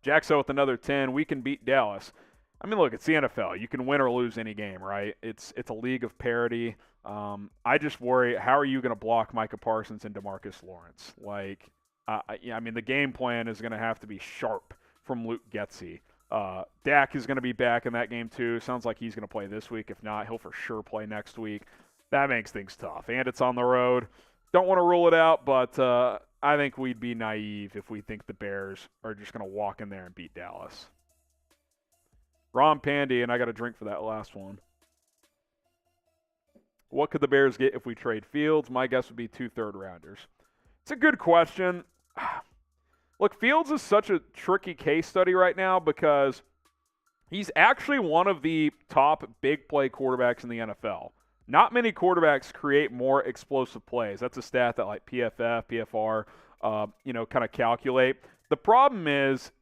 Jackso with another 10. We can beat Dallas. I mean, look, it's the NFL. You can win or lose any game, right? It's a league of parity. I just worry, how are you going to block Micah Parsons and DeMarcus Lawrence? I mean, the game plan is going to have to be sharp from Luke Getsy. Dak is going to be back in that game too. Sounds like he's going to play this week. If not, he'll for sure play next week. That makes things tough. And it's on the road. Don't want to rule it out, but I think we'd be naive if we think the Bears are just going to walk in there and beat Dallas. Ron Pandy, and I got a drink for that last one. What could the Bears get if we trade Fields? My guess would be 2 third-rounders. It's a good question. Look, Fields is such a tricky case study right now because he's actually one of the top big play quarterbacks in the NFL. Not many quarterbacks create more explosive plays. That's a stat that PFF, PFR, kind of calculate. The problem is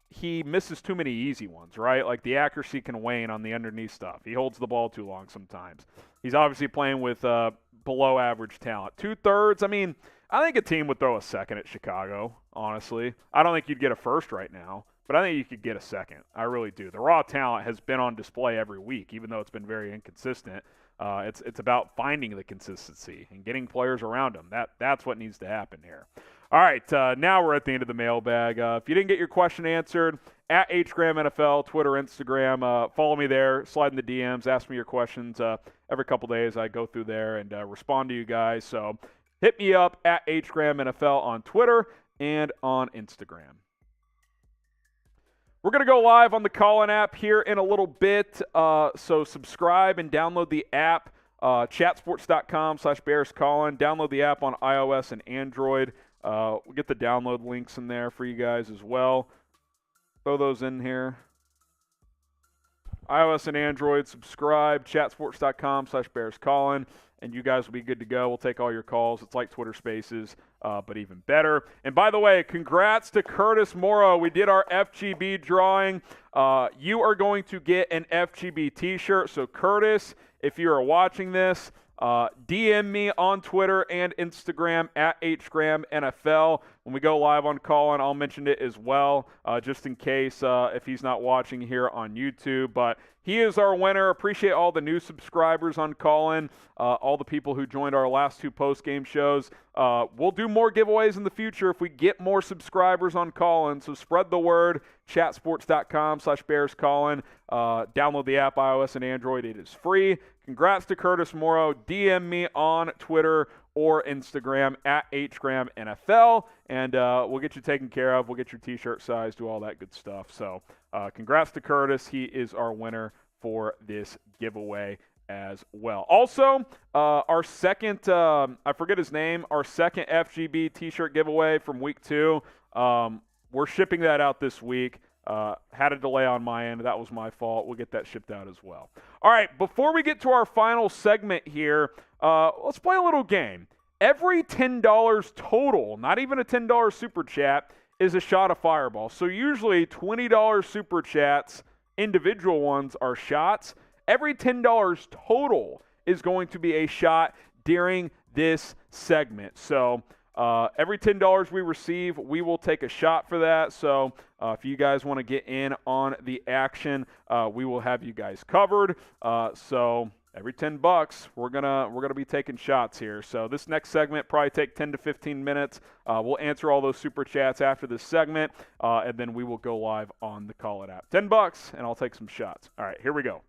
he misses too many easy ones, right? Like the accuracy can wane on the underneath stuff. He holds the ball too long sometimes. He's obviously playing with below average talent. 2/3, I mean, I think a team would throw a second at Chicago, honestly. I don't think you'd get a first right now, but I think you could get a second. I really do. The raw talent has been on display every week, even though it's been very inconsistent. It's about finding the consistency and getting players around them. That's what needs to happen here. All right, now we're at the end of the mailbag. If you didn't get your question answered, at HGramNFL, Twitter, Instagram, follow me there, slide in the DMs, ask me your questions. Every couple days I go through there and respond to you guys. So hit me up at HGramNFL on Twitter and on Instagram. We're going to go live on the Callin app here in a little bit, so subscribe and download the app, chatsports.com/BearsCallin. Download the app on iOS and Android. We'll get the download links in there for you guys as well. Throw those in here. iOS and Android, subscribe, chatsports.com/BearsCallin, and you guys will be good to go. We'll take all your calls. It's like Twitter Spaces, but even better. And by the way, congrats to Curtis Morrow. We did our FGB drawing. You are going to get an FGB t-shirt. So Curtis, if you are watching this, DM me on Twitter and Instagram at HGramNFL. When we go live on Callin, I'll mention it as well, just in case if he's not watching here on YouTube. But he is our winner. Appreciate all the new subscribers on Callin, all the people who joined our last 2 post-game shows. We'll do more giveaways in the future if we get more subscribers on Callin, so spread the word. Chatsports.com/BearsCallin. Download the app, iOS and Android. It is free. Congrats to Curtis Morrow. DM me on Twitter or Instagram at HGramNFL, and we'll get you taken care of. We'll get your t-shirt size, do all that good stuff. So congrats to Curtis. He is our winner for this giveaway as well. Also, our second, I forget his name, our second FGB t-shirt giveaway from week 2. We're shipping that out this week. Had a delay on my end. That was my fault. We'll get that shipped out as well. All right, before we get to our final segment here, let's play a little game. Every $10 total, not even a $10 super chat, is a shot of Fireball. So usually $20 super chats, individual ones, are shots. Every $10 total is going to be a shot during this segment. So every $10 we receive, we will take a shot for that. So if you guys want to get in on the action, we will have you guys covered. So every $10, we're gonna be taking shots here. So this next segment probably take 10 to 15 minutes. We'll answer all those super chats after this segment, and then we will go live on the Call It app. $10, and I'll take some shots. All right, here we go.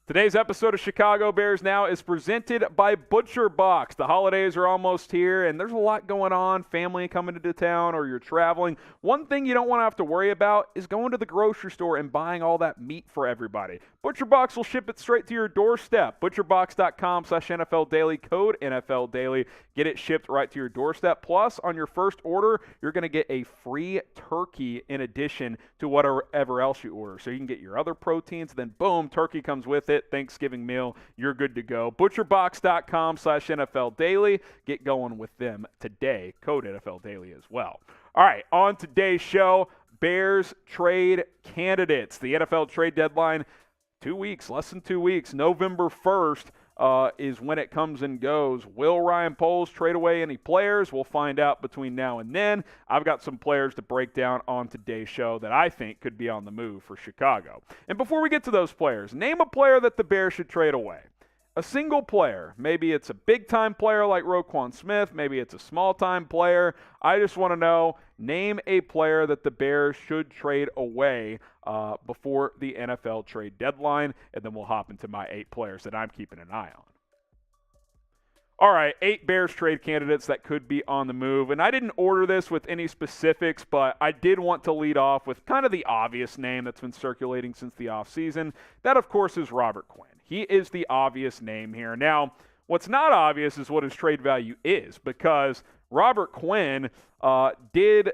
Today's episode of Chicago Bears Now is presented by Butcher Box. The holidays are almost here, and there's a lot going on, family coming into town, or you're traveling. One thing you don't want to have to worry about is going to the grocery store and buying all that meat for everybody. Butcher Box will ship it straight to your doorstep. ButcherBox.com/NFL Daily, code NFL Daily. Get it shipped right to your doorstep. Plus, on your first order, you're going to get a free turkey in addition to whatever else you order. So you can get your other proteins, then boom, turkey comes with it. Thanksgiving meal, you're good to go. ButcherBox.com/NFL Daily. Get going with them today. Code NFL Daily as well. All right, on today's show, Bears trade candidates. The NFL trade deadline, 2 weeks, less than 2 weeks. November 1st is when it comes and goes. Will Ryan Poles trade away any players? We'll find out between now and then. I've got some players to break down on today's show that I think could be on the move for Chicago. And before we get to those players, name a player that the Bears should trade away. A single player. Maybe it's a big-time player like Roquan Smith. Maybe it's a small-time player. I just want to know, name a player that the Bears should trade away before the NFL trade deadline, and then we'll hop into my 8 players that I'm keeping an eye on. All right, 8 Bears trade candidates that could be on the move. And I didn't order this with any specifics, but I did want to lead off with kind of the obvious name that's been circulating since the offseason. That, of course, is Robert Quinn. He is the obvious name here. Now, what's not obvious is what his trade value is, because Robert Quinn did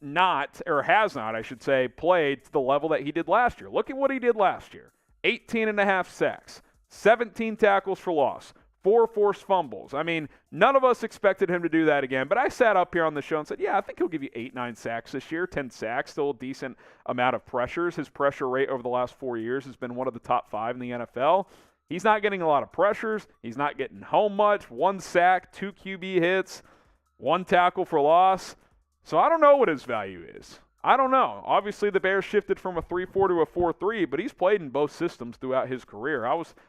not, or has not, I should say, played to the level that he did last year. Look at what he did last year. 18.5 sacks, 17 tackles for loss, 4 forced fumbles. I mean, none of us expected him to do that again, but I sat up here on the show and said, yeah, I think he'll give you 8-9 sacks this year, 10 sacks, still a decent amount of pressures. His pressure rate over the last 4 years has been one of the top 5 in the NFL. He's not getting a lot of pressures. He's not getting home much. 1 sack, 2 QB hits, 1 tackle for loss. So I don't know what his value is. I don't know. Obviously, the Bears shifted from a 3-4 to a 4-3, but he's played in both systems throughout his career.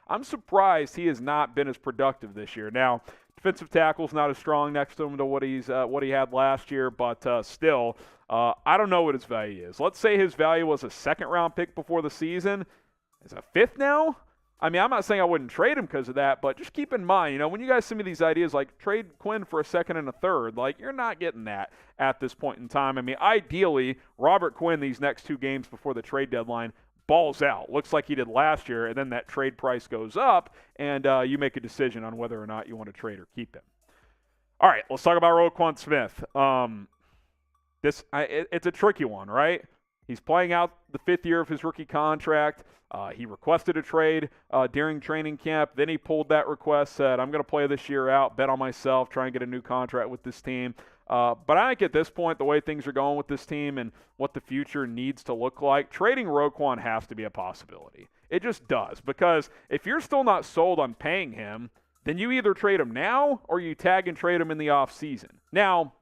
I'm surprised he has not been as productive this year. Now, defensive tackle's not as strong next to him to what he had last year, but still, I don't know what his value is. Let's say his value was a second-round pick before the season. Is it 5th now? I mean, I'm not saying I wouldn't trade him because of that, but just keep in mind, when you guys send me these ideas like trade Quinn for a 2nd and a 3rd, like you're not getting that at this point in time. I mean, ideally, Robert Quinn these next 2 games before the trade deadline balls out. Looks like he did last year, and then that trade price goes up, and you make a decision on whether or not you want to trade or keep him. All right, let's talk about Roquan Smith. It's a tricky one, right? He's playing out the 5th year of his rookie contract. He requested a trade during training camp. Then he pulled that request, said, I'm going to play this year out, bet on myself, try and get a new contract with this team. But I think at this point, the way things are going with this team and what the future needs to look like, trading Roquan has to be a possibility. It just does. Because if you're still not sold on paying him, then you either trade him now or you tag and trade him in the offseason. Now,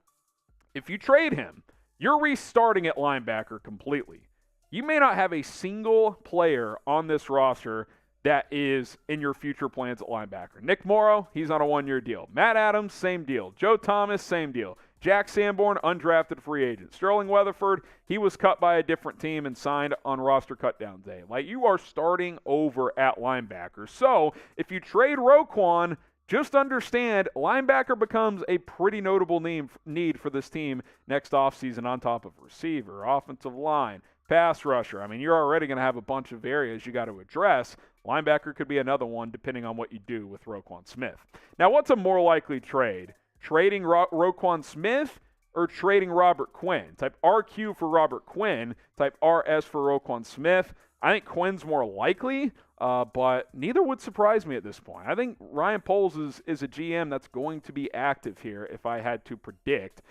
if you trade him, you're restarting at linebacker completely. You may not have a single player on this roster that is in your future plans at linebacker. Nick Morrow, he's on a 1-year deal. Matt Adams, same deal. Joe Thomas, same deal. Jack Sanborn, undrafted free agent. Sterling Weatherford, he was cut by a different team and signed on roster cutdown day. Like, you are starting over at linebacker. So, if you trade Roquan, just understand linebacker becomes a pretty notable need for this team next offseason on top of receiver, offensive line, pass rusher. I mean, you're already going to have a bunch of areas you got to address. Linebacker could be another one depending on what you do with Roquan Smith. Now, what's a more likely trade? Trading Roquan Smith or trading Robert Quinn? Type RQ for Robert Quinn, type RS for Roquan Smith. I think Quinn's more likely, but neither would surprise me at this point. I think Ryan Poles is a GM that's going to be active here if I had to predict.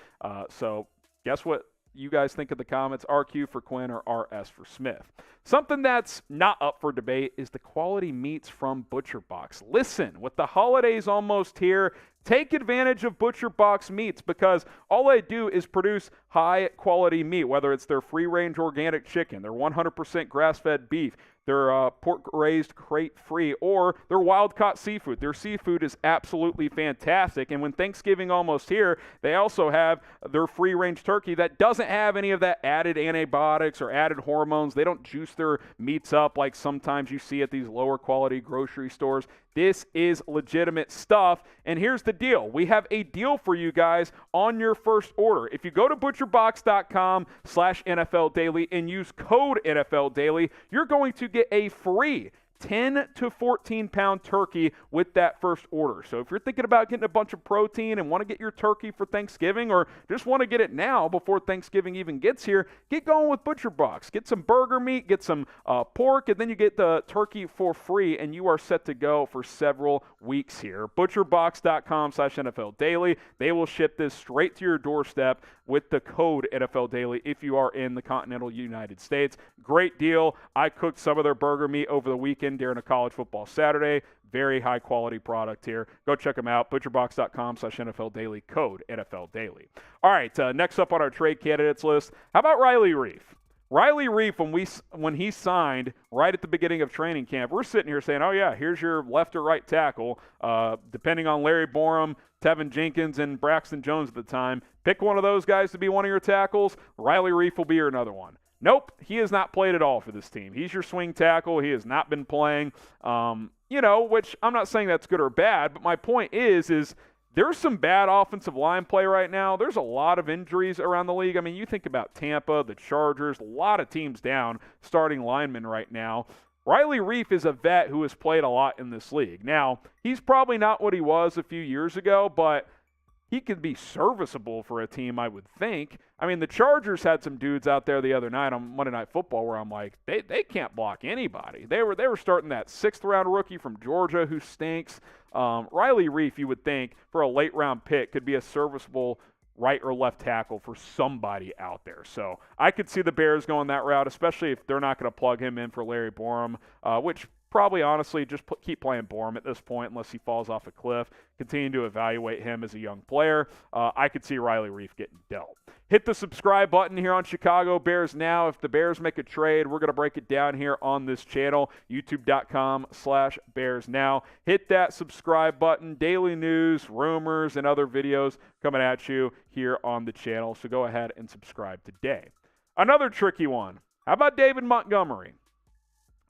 So guess what you guys think of the comments, RQ for Quinn or RS for Smith. Something that's not up for debate is the quality meats from Butcher Box. Listen, with the holidays almost here, take advantage of Butcher Box meats because all they do is produce high-quality meat, whether it's their free-range organic chicken, their 100% grass-fed beef, their pork-raised crate-free, or their wild-caught seafood. Their seafood is absolutely fantastic, and when Thanksgiving almost here, they also have their free-range turkey that doesn't have any of that added antibiotics or added hormones. They don't juice their meats up like sometimes you see at these lower-quality grocery stores. This is legitimate stuff, and here's the deal. We have a deal for you guys on your first order. If you go to butcherbox.com/NFL Daily and use code NFL Daily, you're going to get a free 10 to 14 pound turkey with that first order. So if you're thinking about getting a bunch of protein and want to get your turkey for Thanksgiving or just want to get it now before Thanksgiving even gets here, get going with Butcher Box. Get some burger meat, get some pork, and then you get the turkey for free, and you are set to go for several weeks here. Butcherbox.com/NFL Daily. They will ship this straight to your doorstep with the code NFL Daily if you are in the continental United States. Great deal. I cooked some of their burger meat over the weekend during a college football Saturday. Very high quality product here. Go check them out. Butcherbox.com/NFL Daily, code NFL Daily. All right, next up on our trade candidates list, how about Riley Reef? Riley Reef, when he signed right at the beginning of training camp, we're sitting here saying, oh, yeah, here's your left or right tackle. Depending on Larry Borum, Tevin Jenkins, and Braxton Jones at the time, pick one of those guys to be one of your tackles. Riley Reef will be your another one. Nope, he has not played at all for this team. He's your swing tackle. He has not been playing, which I'm not saying that's good or bad, but my point is there's some bad offensive line play right now. There's a lot of injuries around the league. I mean, you think about Tampa, the Chargers, a lot of teams down starting linemen right now. Riley Reef is a vet who has played a lot in this league. Now, he's probably not what he was a few years ago, but he could be serviceable for a team, I would think. I mean, the Chargers had some dudes out there the other night on Monday Night Football where I'm like, they can't block anybody. They were starting that 6th-round rookie from Georgia who stinks. Riley Reef, you would think, for a late-round pick, could be a serviceable right or left tackle for somebody out there. So I could see the Bears going that route, especially if they're not going to plug him in for Larry Borum, which probably honestly just keep playing Borum at this point unless he falls off a cliff. Continue to evaluate him as a young player. I could see Riley Reef getting dealt. Hit the subscribe button here on Chicago Bears Now. If the Bears make a trade, we're going to break it down here on this channel, youtube.com/Bears Now. Hit that subscribe button. Daily news, rumors, and other videos coming at you here on the channel. So go ahead and subscribe today. Another tricky one. How about David Montgomery?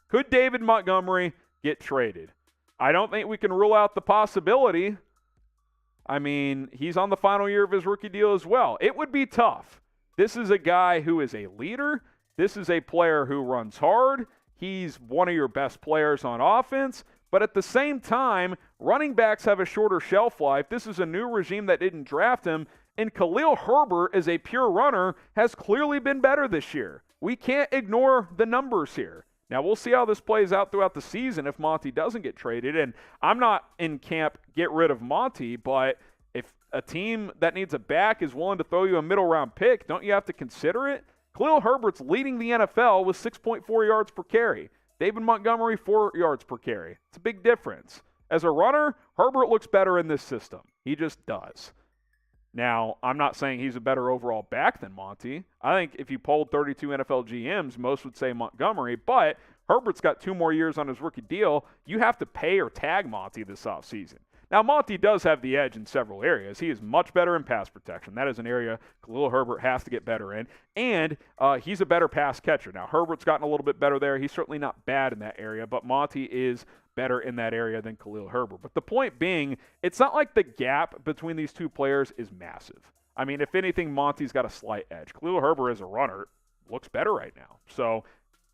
Could David Montgomery get traded? I don't think we can rule out the possibility. I mean, he's on the final year of his rookie deal as well. It would be tough. This is a guy who is a leader. This is a player who runs hard. He's one of your best players on offense. But at the same time, running backs have a shorter shelf life. This is a new regime that didn't draft him. And Khalil Herbert, as a pure runner, has clearly been better this year. We can't ignore the numbers here. Now, we'll see how this plays out throughout the season if Monty doesn't get traded. And I'm not in camp get rid of Monty, but if a team that needs a back is willing to throw you a middle-round pick, don't you have to consider it? Khalil Herbert's leading the NFL with 6.4 yards per carry. David Montgomery, 4 yards per carry. It's a big difference. As a runner, Herbert looks better in this system. He just does. Now, I'm not saying he's a better overall back than Monty. I think if you polled 32 NFL GMs, most would say Montgomery, but Herbert's got 2 more years on his rookie deal. You have to pay or tag Monty this offseason. Now, Monty does have the edge in several areas. He is much better in pass protection. That is an area Khalil Herbert has to get better in. And he's a better pass catcher. Now, Herbert's gotten a little bit better there. He's certainly not bad in that area, but Monty is better in that area than Khalil Herbert. But the point being, it's not like the gap between these two players is massive. I mean, if anything, Monty's got a slight edge. Khalil Herbert as a runner looks better right now. So,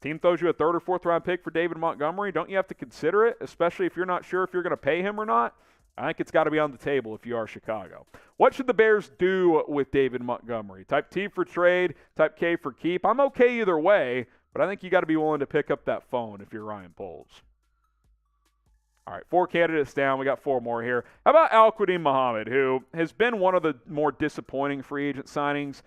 team throws you a 3rd or 4th round pick for David Montgomery. Don't you have to consider it, especially if you're not sure if you're going to pay him or not? I think it's got to be on the table if you are Chicago. What should the Bears do with David Montgomery? Type T for trade, type K for keep. I'm okay either way, but I think you got to be willing to pick up that phone if you're Ryan Poles. All right, 4 candidates down. We got 4 more here. How about Al-Quadin Muhammad, who has been one of the more disappointing free agent signings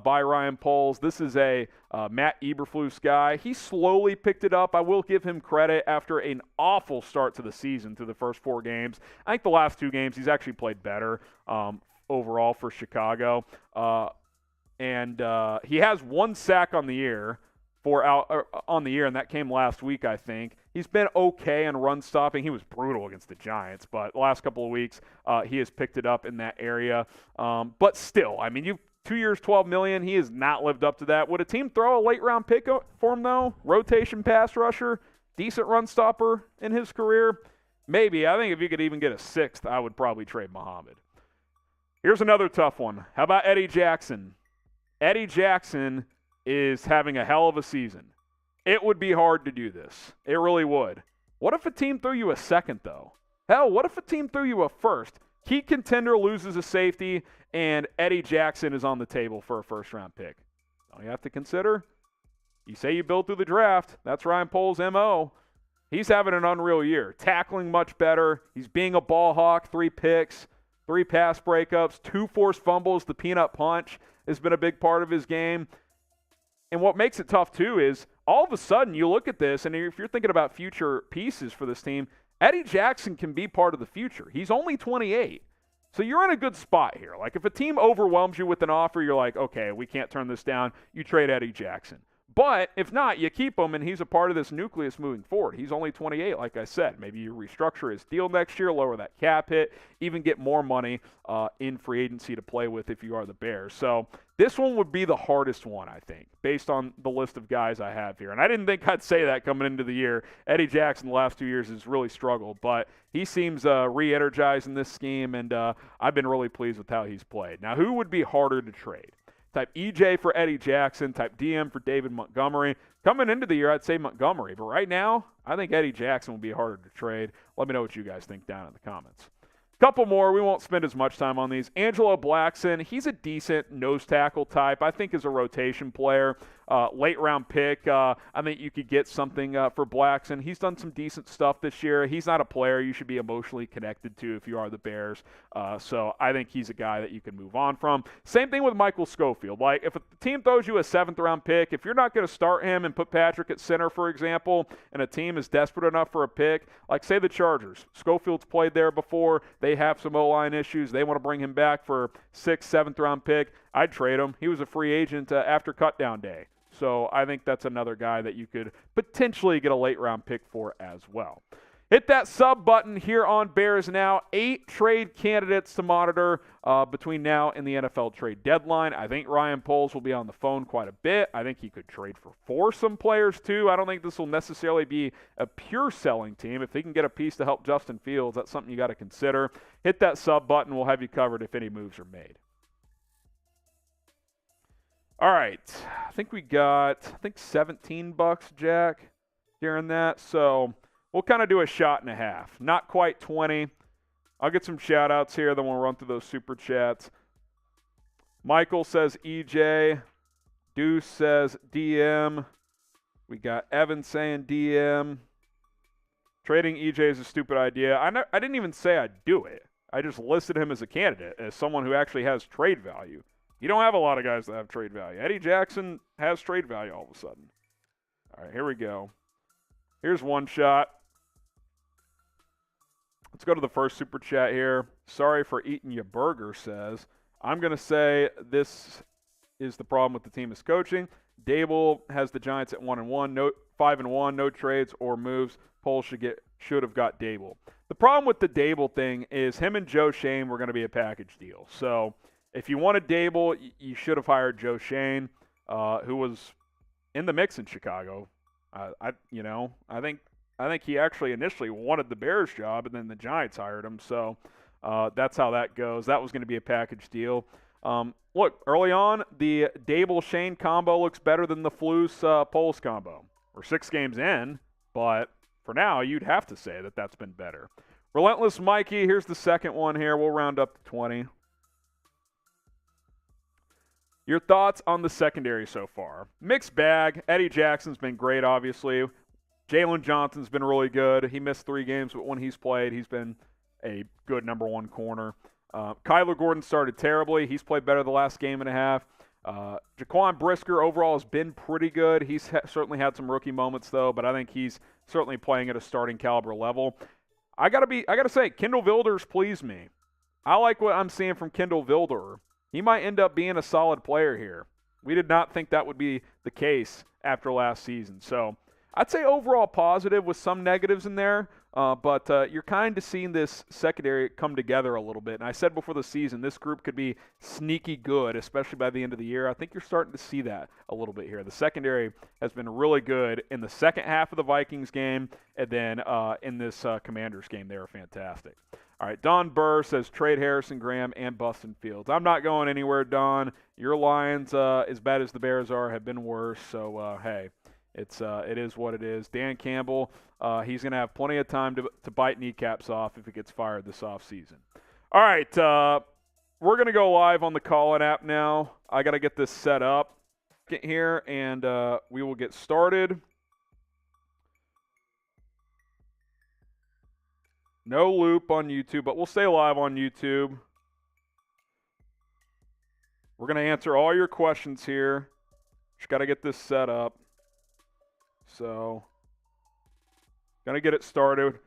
by Ryan Poles. This is a Matt Eberflus guy. He slowly picked it up. I will give him credit after an awful start to the season through the first 4 games. I think the last 2 games he's actually played better overall for Chicago. And he has 1 sack on the year. And that came last week, I think. He's been okay in run stopping. He was brutal against the Giants, but the last couple of weeks he has picked it up in that area. But still, I mean, 2 years, $12 million. He has not lived up to that. Would a team throw a late-round pick for him, though? Rotation pass rusher, decent run stopper in his career? Maybe. I think if you could even get a 6th, I would probably trade Muhammad. Here's another tough one. How about Eddie Jackson? Eddie Jackson is having a hell of a season. It would be hard to do this. It really would. What if a team threw you a 2nd, though? Hell, what if a team threw you a 1st? Key contender loses a safety, and Eddie Jackson is on the table for a 1st-round pick. All you have to consider, you say you build through the draft. That's Ryan Poles' MO. He's having an unreal year. Tackling much better. He's being a ball hawk, 3 picks, 3 pass breakups, 2 forced fumbles. The peanut punch has been a big part of his game. And what makes it tough, too, is all of a sudden you look at this, and if you're thinking about future pieces for this team, Eddie Jackson can be part of the future. He's only 28. So you're in a good spot here. Like, if a team overwhelms you with an offer, you're like, okay, we can't turn this down. You trade Eddie Jackson. But if not, you keep him, and he's a part of this nucleus moving forward. He's only 28, like I said. Maybe you restructure his deal next year, lower that cap hit, even get more money in free agency to play with if you are the Bears. So this one would be the hardest one, I think, based on the list of guys I have here. And I didn't think I'd say that coming into the year. Eddie Jackson the last 2 years has really struggled, but he seems re-energized in this scheme, and I've been really pleased with how he's played. Now, who would be harder to trade? Type EJ for Eddie Jackson, type DM for David Montgomery. Coming into the year, I'd say Montgomery, but right now, I think Eddie Jackson will be harder to trade. Let me know what you guys think down in the comments. Couple more. We won't spend as much time on these. Angelo Blackson, he's a decent nose tackle type. I think is a rotation player. Late round pick. I think you could get something for Blackson. He's done some decent stuff this year. He's not a player you should be emotionally connected to if you are the Bears. So I think he's a guy that you can move on from. Same thing with Michael Schofield. Like, if a team throws you a 7th round pick, if you're not going to start him and put Patrick at center, for example, and a team is desperate enough for a pick, like say the Chargers. Schofield's played there before. They have some O-line issues. They want to bring him back for 6th, 7th round pick. I'd trade him. He was a free agent after cutdown day. So I think that's another guy that you could potentially get a late round pick for as well. Hit that sub button here on Bears Now. 8 trade candidates to monitor between now and the NFL trade deadline. I think Ryan Poles will be on the phone quite a bit. I think he could trade for some players too. I don't think this will necessarily be a pure selling team. If he can get a piece to help Justin Fields, that's something you got to consider. Hit that sub button. We'll have you covered if any moves are made. All right, I think we got, $17, Jack, during that. So we'll kind of do a shot and a half. Not quite 20. I'll get some shout-outs here, then we'll run through those super chats. Michael says EJ. Deuce says DM. We got Evan saying DM. Trading EJ is a stupid idea. I didn't even say I'd do it. I just listed him as a candidate, as someone who actually has trade value. You don't have a lot of guys that have trade value. Eddie Jackson has trade value all of a sudden. All right, here we go. Here's one shot. Let's go to the first super chat here. Sorry for eating your burger, says. I'm going to say this is the problem with the team is coaching. Dable has the Giants at 1-1, 5-1, no trades or moves. Poles should have got Dable. The problem with the Dable thing is him and Joe Shane were going to be a package deal. So if you wanted Dable, you should have hired Joe Shane, who was in the mix in Chicago. I think he actually initially wanted the Bears job, and then the Giants hired him. So that's how that goes. That was going to be a package deal. Look, early on, the Dable-Shane combo looks better than the Flus-Poles combo. We're 6 games in, but for now, you'd have to say that that's been better. Relentless Mikey, here's the second one here. We'll round up to 20. Your thoughts on the secondary so far? Mixed bag. Eddie Jackson's been great, obviously. Jalen Johnson's been really good. He missed 3 games, but when he's played, he's been a good number 1 corner. Kyler Gordon started terribly. He's played better the last game and a half. Jaquan Brisker overall has been pretty good. He's certainly had some rookie moments, though, but I think he's certainly playing at a starting caliber level. I gotta say, Kendall Vilder's pleased me. I like what I'm seeing from Kendall Vilder. He might end up being a solid player here. We did not think that would be the case after last season. So I'd say overall positive with some negatives in there, but you're kind of seeing this secondary come together a little bit. And I said before the season, this group could be sneaky good, especially by the end of the year. I think you're starting to see that a little bit here. The secondary has been really good in the second half of the Vikings game, and then in this Commanders game, they were fantastic. All right, Don Burr says trade Harrison Graham and Bustin Fields. I'm not going anywhere, Don. Your Lions, as bad as the Bears are, have been worse, so hey. It is what it is. Dan Campbell, he's going to have plenty of time to bite kneecaps off if he gets fired this offseason. All right, we're going to go live on the Call-In app now. I got to get this set up here, and we will get started. No loop on YouTube, but we'll stay live on YouTube. We're going to answer all your questions here. Just got to get this set up. So, gonna get it started.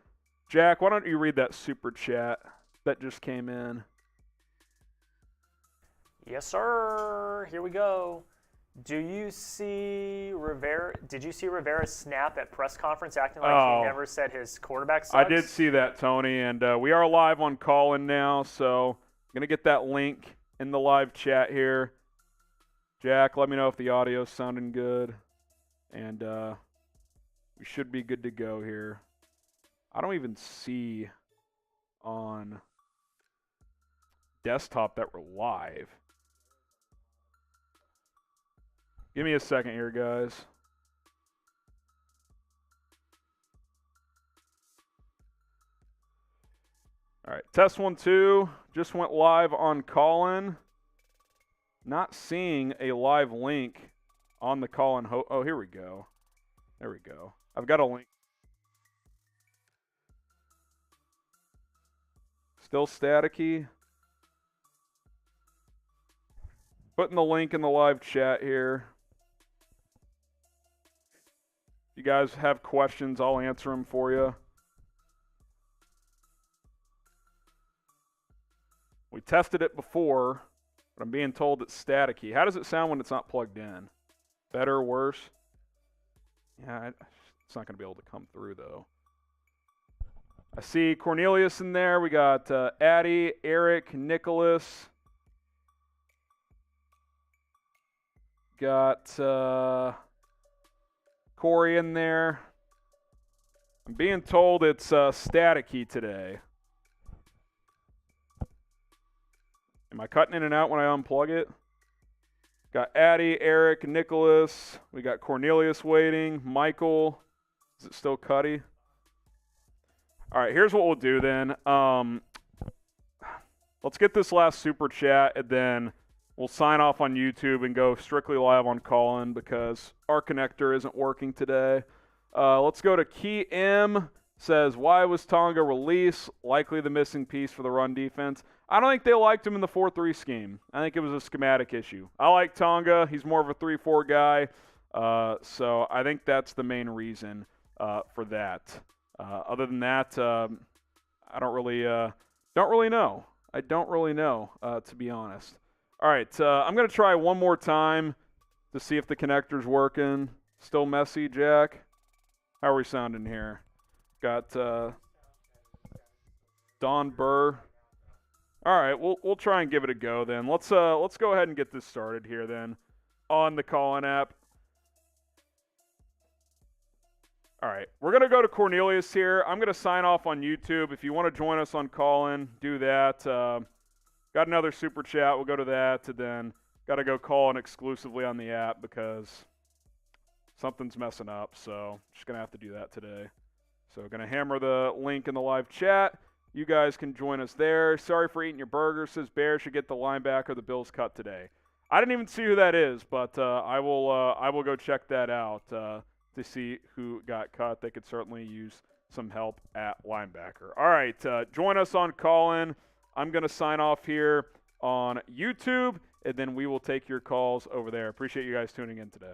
Jack, why don't you read that super chat that just came in? Yes, sir. Here we go. Did you see Rivera snap at press conference acting like he never said his quarterback sucks? I did see that, Tony, and we are live on Call-In now, so I'm gonna get that link in the live chat here. Jack, let me know if the audio's sounding good, and we should be good to go here. I don't even see on desktop that we're live. Give me a second here, guys. All right, test 1, 2. Just went live on Call-In. Not seeing a live link on the Call-In. Oh, here we go. There we go. I've got a link. Still staticky. Putting the link in the live chat here. If you guys have questions, I'll answer them for you. We tested it before, but I'm being told it's staticky. How does it sound when it's not plugged in? Better or worse? Yeah, it's not going to be able to come through, though. I see Cornelius in there. We got Addie, Eric, Nicholas. Got Corey in there. I'm being told it's staticky today. Am I cutting in and out when I unplug it? Got Addie, Eric, Nicholas. We got Cornelius waiting. Michael. Is it still Cuddy? All right, here's what we'll do then. Let's get this last super chat, and then we'll sign off on YouTube and go strictly live on call-in because our connector isn't working today. Let's go to Key M. Says, why was Tonga released? Likely the missing piece for the run defense. I don't think they liked him in the 4-3 scheme. I think it was a schematic issue. I like Tonga. He's more of a 3-4 guy. So I think that's the main reason for that. Other than that, I don't really know. I don't really know, to be honest. All right, I'm going to try one more time to see if the connector's working. Still messy, Jack? How are we sounding here? Got Don Burr. All right, we'll try and give it a go then. Let's go ahead and get this started here then on the call-in app. All right, we're going to go to Cornelius here. I'm going to sign off on YouTube. If you want to join us on call-in, do that. Got another super chat. We'll go to that. And then got to go call-in exclusively on the app because something's messing up. So just going to have to do that today. So going to hammer the link in the live chat. You guys can join us there. Sorry for eating your burger, says Bear should get the linebacker the Bills cut today. I didn't even see who that is, but I will go check that out to see who got cut. They could certainly use some help at linebacker. All right, join us on call-in. I'm going to sign off here on YouTube, and then we will take your calls over there. Appreciate you guys tuning in today.